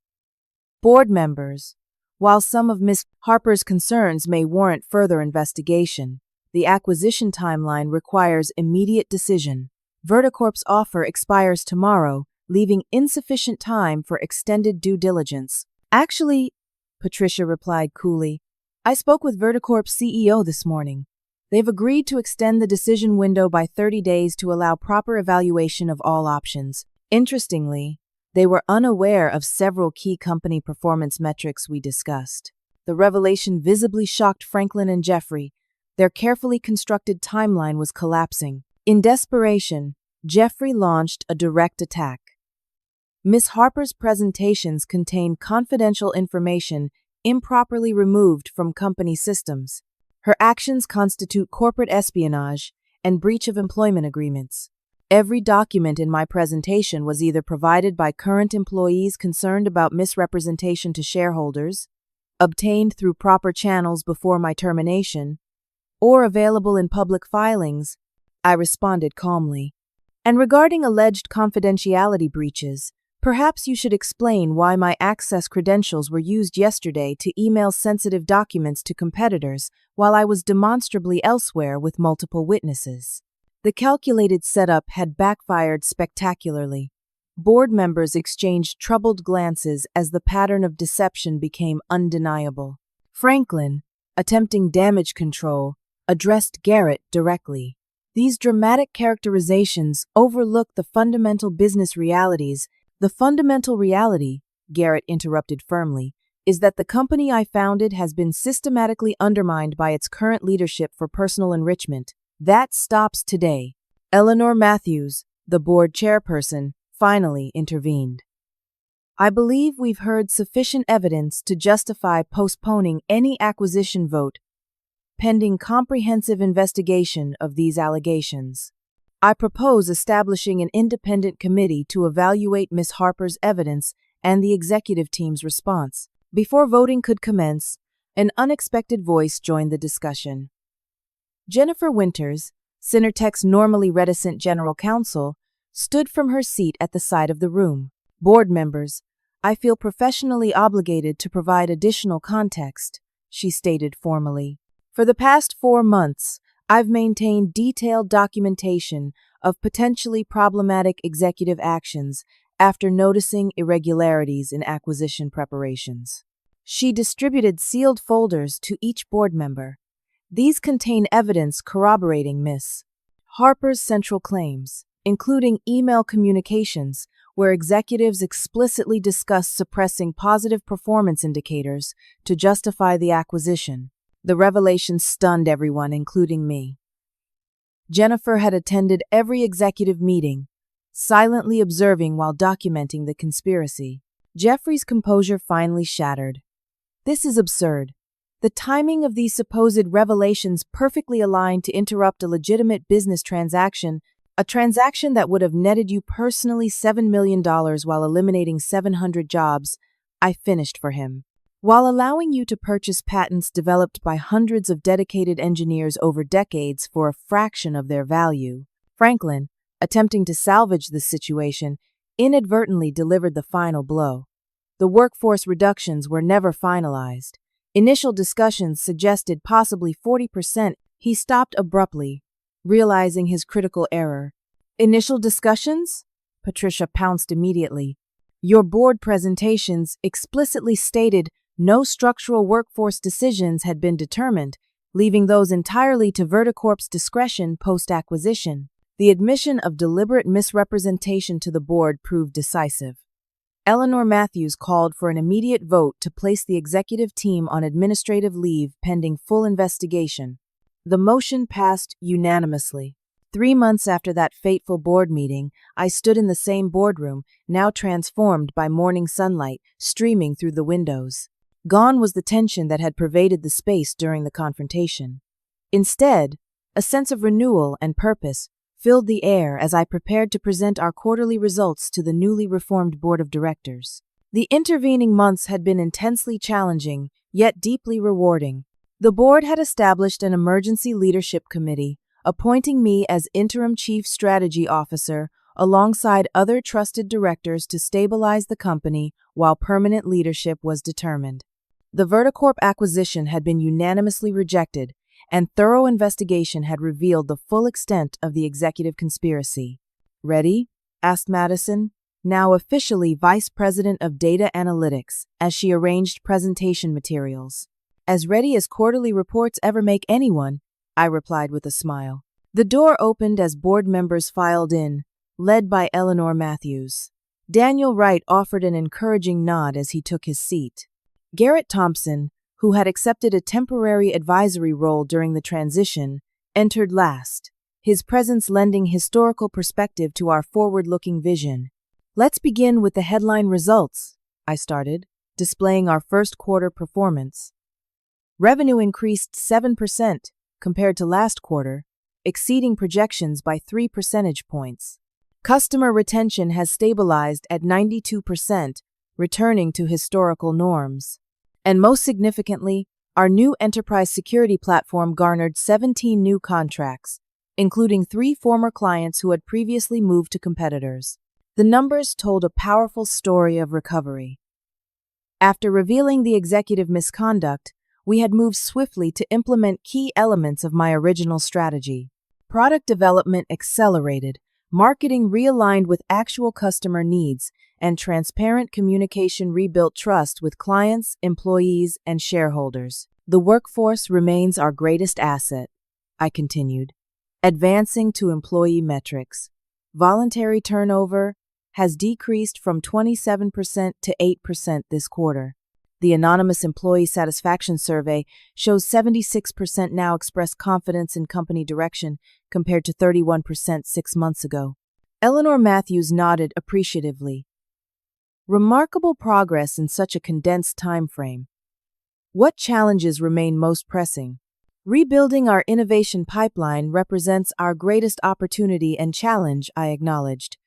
Board members, while some of Ms. Harper's concerns may warrant further investigation, the acquisition timeline requires immediate decision. Verticorp's offer expires tomorrow, leaving insufficient time for extended due diligence. Actually, Patricia replied coolly, I spoke with Verticorp's CEO this morning. They've agreed to extend the decision window by 30 days to allow proper evaluation of all options. Interestingly, they were unaware of several key company performance metrics we discussed. The revelation visibly shocked Franklin and Jeffrey. Their carefully constructed timeline was collapsing. In desperation, Jeffrey launched a direct attack. Ms. Harper's presentations contained confidential information improperly removed from company systems. Her actions constitute corporate espionage and breach of employment agreements. Every document in my presentation was either provided by current employees concerned about misrepresentation to shareholders, obtained through proper channels before my termination, or available in public filings, I responded calmly. And regarding alleged confidentiality breaches, perhaps you should explain why my access credentials were used yesterday to email sensitive documents to competitors while I was demonstrably elsewhere with multiple witnesses. The calculated setup had backfired spectacularly. Board members exchanged troubled glances as the pattern of deception became undeniable. Franklin, attempting damage control, addressed Garrett directly. These dramatic characterizations overlook the fundamental business realities. The fundamental reality, Garrett interrupted firmly, is that the company I founded has been systematically undermined by its current leadership for personal enrichment. That stops today. Eleanor Matthews, the board chairperson, finally intervened. I believe we've heard sufficient evidence to justify postponing any acquisition vote, pending comprehensive investigation of these allegations. I propose establishing an independent committee to evaluate Ms. Harper's evidence and the executive team's response. Before voting could commence, an unexpected voice joined the discussion. Jennifer Winters, Synertech's normally reticent general counsel, stood from her seat at the side of the room. Board members, I feel professionally obligated to provide additional context, she stated formally. For the past 4 months, I've maintained detailed documentation of potentially problematic executive actions after noticing irregularities in acquisition preparations. She distributed sealed folders to each board member. These contain evidence corroborating Ms. Harper's central claims, including email communications where executives explicitly discussed suppressing positive performance indicators to justify the acquisition. The revelation stunned everyone, including me. Jennifer had attended every executive meeting, silently observing while documenting the conspiracy. Jeffrey's composure finally shattered. This is absurd. The timing of these supposed revelations perfectly aligned to interrupt a legitimate business transaction, a transaction that would have netted you personally $7 million while eliminating 700 jobs. I finished for him. While allowing you to purchase patents developed by hundreds of dedicated engineers over decades for a fraction of their value, Franklin, attempting to salvage the situation, inadvertently delivered the final blow. The workforce reductions were never finalized. Initial discussions suggested possibly 40%. He stopped abruptly, realizing his critical error. Initial discussions? Patricia pounced immediately. Your board presentations explicitly stated no structural workforce decisions had been determined, leaving those entirely to Verticorp's discretion post-acquisition. The admission of deliberate misrepresentation to the board proved decisive. Eleanor Matthews called for an immediate vote to place the executive team on administrative leave pending full investigation. The motion passed unanimously. 3 months after that fateful board meeting, I stood in the same boardroom, now transformed by morning sunlight streaming through the windows. Gone was the tension that had pervaded the space during the confrontation. Instead, a sense of renewal and purpose filled the air as I prepared to present our quarterly results to the newly reformed board of directors. The intervening months had been intensely challenging, yet deeply rewarding. The board had established an emergency leadership committee, appointing me as interim chief strategy officer alongside other trusted directors to stabilize the company while permanent leadership was determined. The Verticorp acquisition had been unanimously rejected, and thorough investigation had revealed the full extent of the executive conspiracy. Ready? Asked Madison, now officially Vice President of Data Analytics, as she arranged presentation materials. As ready as quarterly reports ever make anyone, I replied with a smile. The door opened as board members filed in, led by Eleanor Matthews. Daniel Wright offered an encouraging nod as he took his seat. Garrett Thompson, who had accepted a temporary advisory role during the transition, entered last, his presence lending historical perspective to our forward-looking vision. Let's begin with the headline results, I started, displaying our first quarter performance. Revenue increased 7% compared to last quarter, exceeding projections by 3 percentage points. Customer retention has stabilized at 92%, returning to historical norms. And most significantly, our new enterprise security platform garnered 17 new contracts, including 3 former clients who had previously moved to competitors. The numbers told a powerful story of recovery. After revealing the executive misconduct, we had moved swiftly to implement key elements of my original strategy. Product development accelerated, marketing realigned with actual customer needs, and transparent communication rebuilt trust with clients, employees, and shareholders. The workforce remains our greatest asset, I continued, advancing to employee metrics. Voluntary turnover has decreased from 27% to 8% this quarter. The anonymous employee satisfaction survey shows 76% now express confidence in company direction compared to 31% 6 months ago. Eleanor Matthews nodded appreciatively. Remarkable progress in such a condensed time frame. What challenges remain most pressing? Rebuilding our innovation pipeline represents our greatest opportunity and challenge, I acknowledged.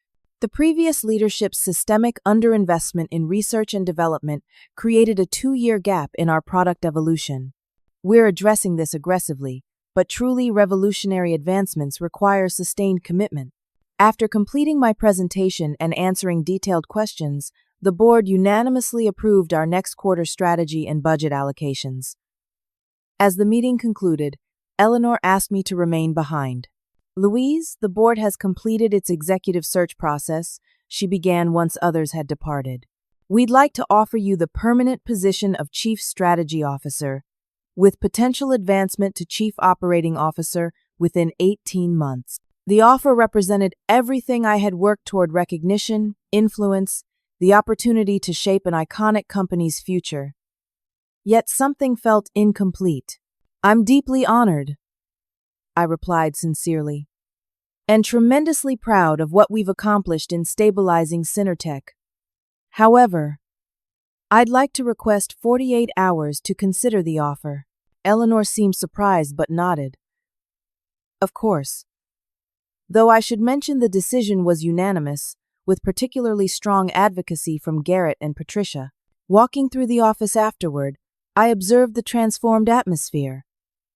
The previous leadership's systemic underinvestment in research and development created a 2-year gap in our product evolution. We're addressing this aggressively, but truly revolutionary advancements require sustained commitment. After completing my presentation and answering detailed questions, the board unanimously approved our next quarter strategy and budget allocations. As the meeting concluded, Eleanor asked me to remain behind. "Louise, the board has completed its executive search process," she began once others had departed. "We'd like to offer you the permanent position of Chief Strategy Officer, with potential advancement to Chief Operating Officer within 18 months. The offer represented everything I had worked toward: recognition, influence, the opportunity to shape an iconic company's future. Yet something felt incomplete. "I'm deeply honored," I replied sincerely, "and tremendously proud of what we've accomplished in stabilizing Synertech. However, I'd like to request 48 hours to consider the offer." Eleanor seemed surprised but nodded. "Of course." Though I should mention the decision was unanimous, with particularly strong advocacy from Garrett and Patricia. Walking through the office afterward, I observed the transformed atmosphere.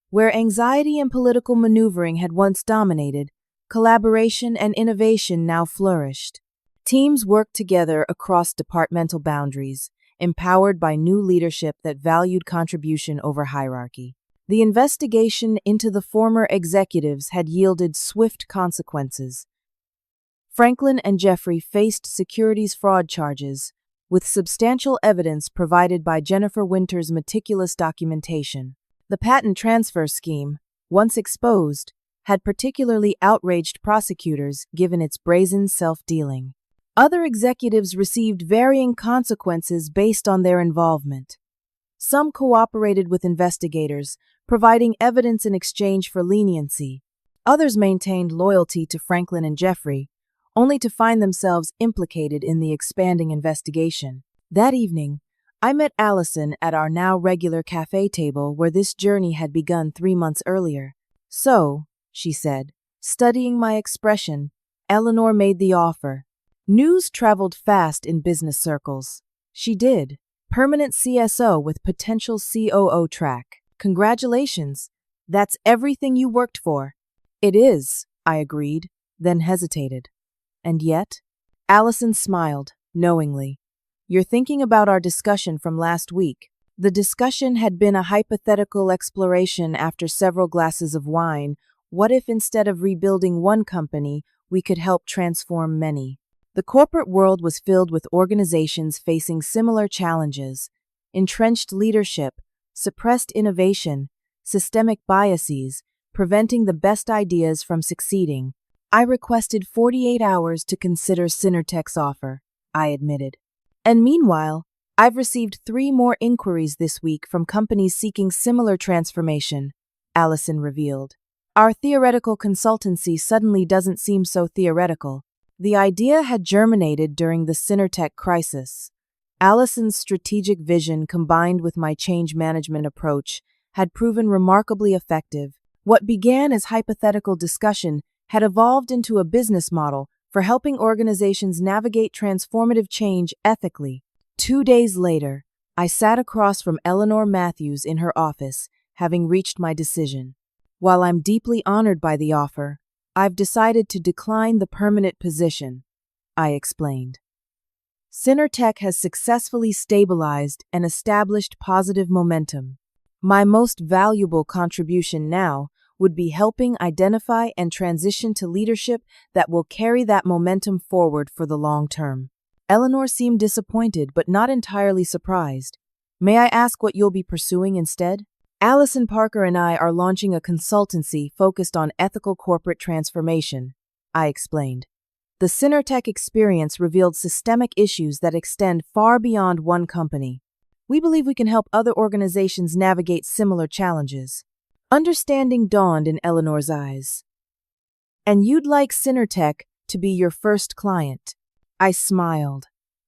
Where anxiety and political maneuvering had once dominated, collaboration and innovation now flourished. Teams worked together across departmental boundaries, empowered by new leadership that valued contribution over hierarchy. The investigation into the former executives had yielded swift consequences. Franklin and Jeffrey faced securities fraud charges, with substantial evidence provided by Jennifer Winter's meticulous documentation. The patent transfer scheme, once exposed, had particularly outraged prosecutors given its brazen self-dealing. Other executives received varying consequences based on their involvement. Some cooperated with investigators, providing evidence in exchange for leniency. Others maintained loyalty to Franklin and Jeffrey, only to find themselves implicated in the expanding investigation. That evening, I met Allison at our now regular cafe table where this journey had begun 3 months earlier. "So," she said, studying my expression, "Eleanor made the offer." News traveled fast in business circles. "She did. Permanent CSO with potential COO track. Congratulations. That's everything you worked for." "It is," I agreed, then hesitated. "And yet?" Allison smiled, knowingly. "You're thinking about our discussion from last week." The discussion had been a hypothetical exploration after several glasses of wine. What if instead of rebuilding one company, we could help transform many? The corporate world was filled with organizations facing similar challenges: entrenched leadership, suppressed innovation, systemic biases, preventing the best ideas from succeeding. I requested 48 hours to consider Synertech's offer, I admitted. "And meanwhile, I've received 3 more inquiries this week from companies seeking similar transformation," Allison revealed. "Our theoretical consultancy suddenly doesn't seem so theoretical." The idea had germinated during the Synertech crisis. Allison's strategic vision combined with my change management approach had proven remarkably effective. What began as hypothetical discussion had evolved into a business model for helping organizations navigate transformative change ethically. 2 days later, I sat across from Eleanor Matthews in her office, having reached my decision. "While I'm deeply honored by the offer, I've decided to decline the permanent position," I explained. "Synertech has successfully stabilized and established positive momentum. My most valuable contribution now would be helping identify and transition to leadership that will carry that momentum forward for the long term." Eleanor seemed disappointed but not entirely surprised. "May I ask what you'll be pursuing instead?" "Allison Parker and I are launching a consultancy focused on ethical corporate transformation," I explained. "The Synertech experience revealed systemic issues that extend far beyond one company. We believe we can help other organizations navigate similar challenges." Understanding dawned in Eleanor's eyes. "And you'd like Synertech to be your first client?" I smiled.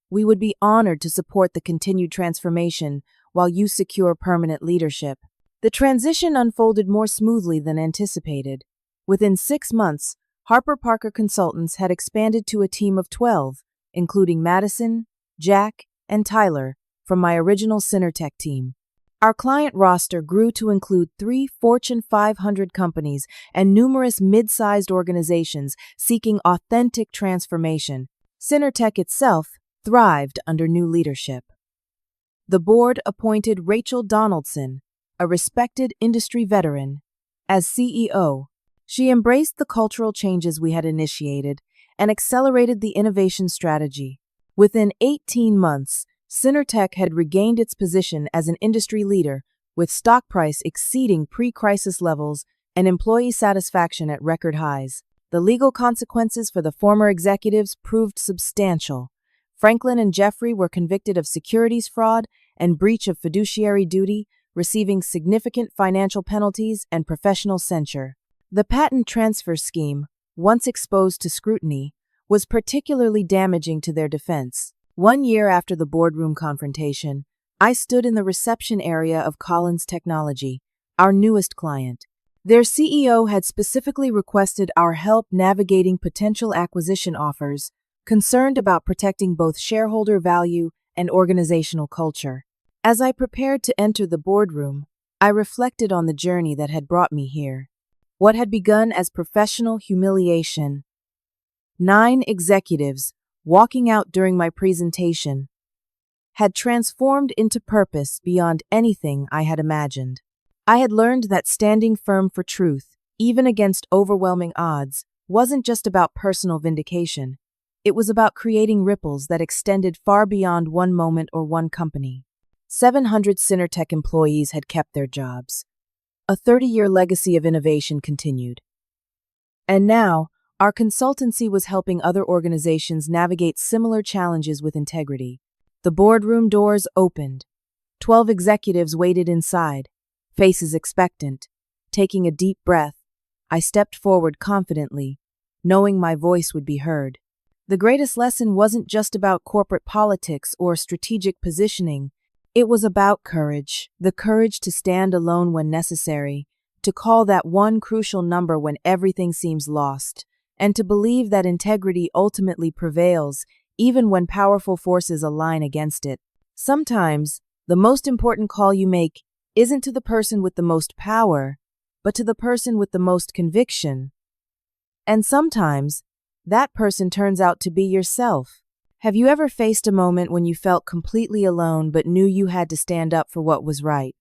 "We would be honored to support the continued transformation while you secure permanent leadership." The transition unfolded more smoothly than anticipated. Within 6 months, Harper Parker Consultants had expanded to a team of 12, including Madison, Jack, and Tyler from my original Synertech team. Our client roster grew to include 3 Fortune 500 companies and numerous mid-sized organizations seeking authentic transformation. Synertech itself thrived under new leadership. The board appointed Rachel Donaldson, a respected industry veteran, as CEO. She embraced the cultural changes we had initiated and accelerated the innovation strategy. Within 18 months, Synertech had regained its position as an industry leader, with stock price exceeding pre-crisis levels and employee satisfaction at record highs. The legal consequences for the former executives proved substantial. Franklin and Jeffrey were convicted of securities fraud and breach of fiduciary duty, receiving significant financial penalties and professional censure. The patent transfer scheme, once exposed to scrutiny, was particularly damaging to their defense. 1 year after the boardroom confrontation, I stood in the reception area of Collins Technology, our newest client. Their CEO had specifically requested our help navigating potential acquisition offers, concerned about protecting both shareholder value and organizational culture. As I prepared to enter the boardroom, I reflected on the journey that had brought me here. What had begun as professional humiliation. 9 executives, walking out during my presentation, had transformed into purpose beyond anything I had imagined. I had learned that standing firm for truth, even against overwhelming odds, wasn't just about personal vindication. It was about creating ripples that extended far beyond one moment or one company. 700 Synertech employees had kept their jobs. A 30-year legacy of innovation continued. And now, our consultancy was helping other organizations navigate similar challenges with integrity. The boardroom doors opened. 12 executives waited inside, faces expectant. Taking a deep breath, I stepped forward confidently, knowing my voice would be heard. The greatest lesson wasn't just about corporate politics or strategic positioning. It was about courage, the courage to stand alone when necessary, to call that one crucial number when everything seems lost, and to believe that integrity ultimately prevails, even when powerful forces align against it. Sometimes, the most important call you make isn't to the person with the most power, but to the person with the most conviction. And sometimes, that person turns out to be yourself. Have you ever faced a moment when you felt completely alone but knew you had to stand up for what was right?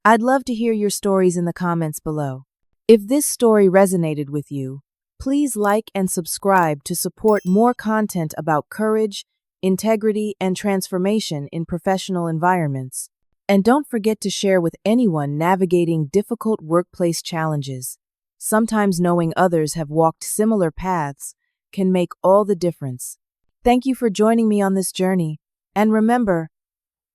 I'd love to hear your stories in the comments below. If this story resonated with you, please like and subscribe to support more content about courage, integrity, and transformation in professional environments. And don't forget to share with anyone navigating difficult workplace challenges. Sometimes knowing others have walked similar paths can make all the difference. Thank you for joining me on this journey. And remember,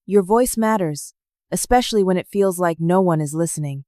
your voice matters, especially when it feels like no one is listening.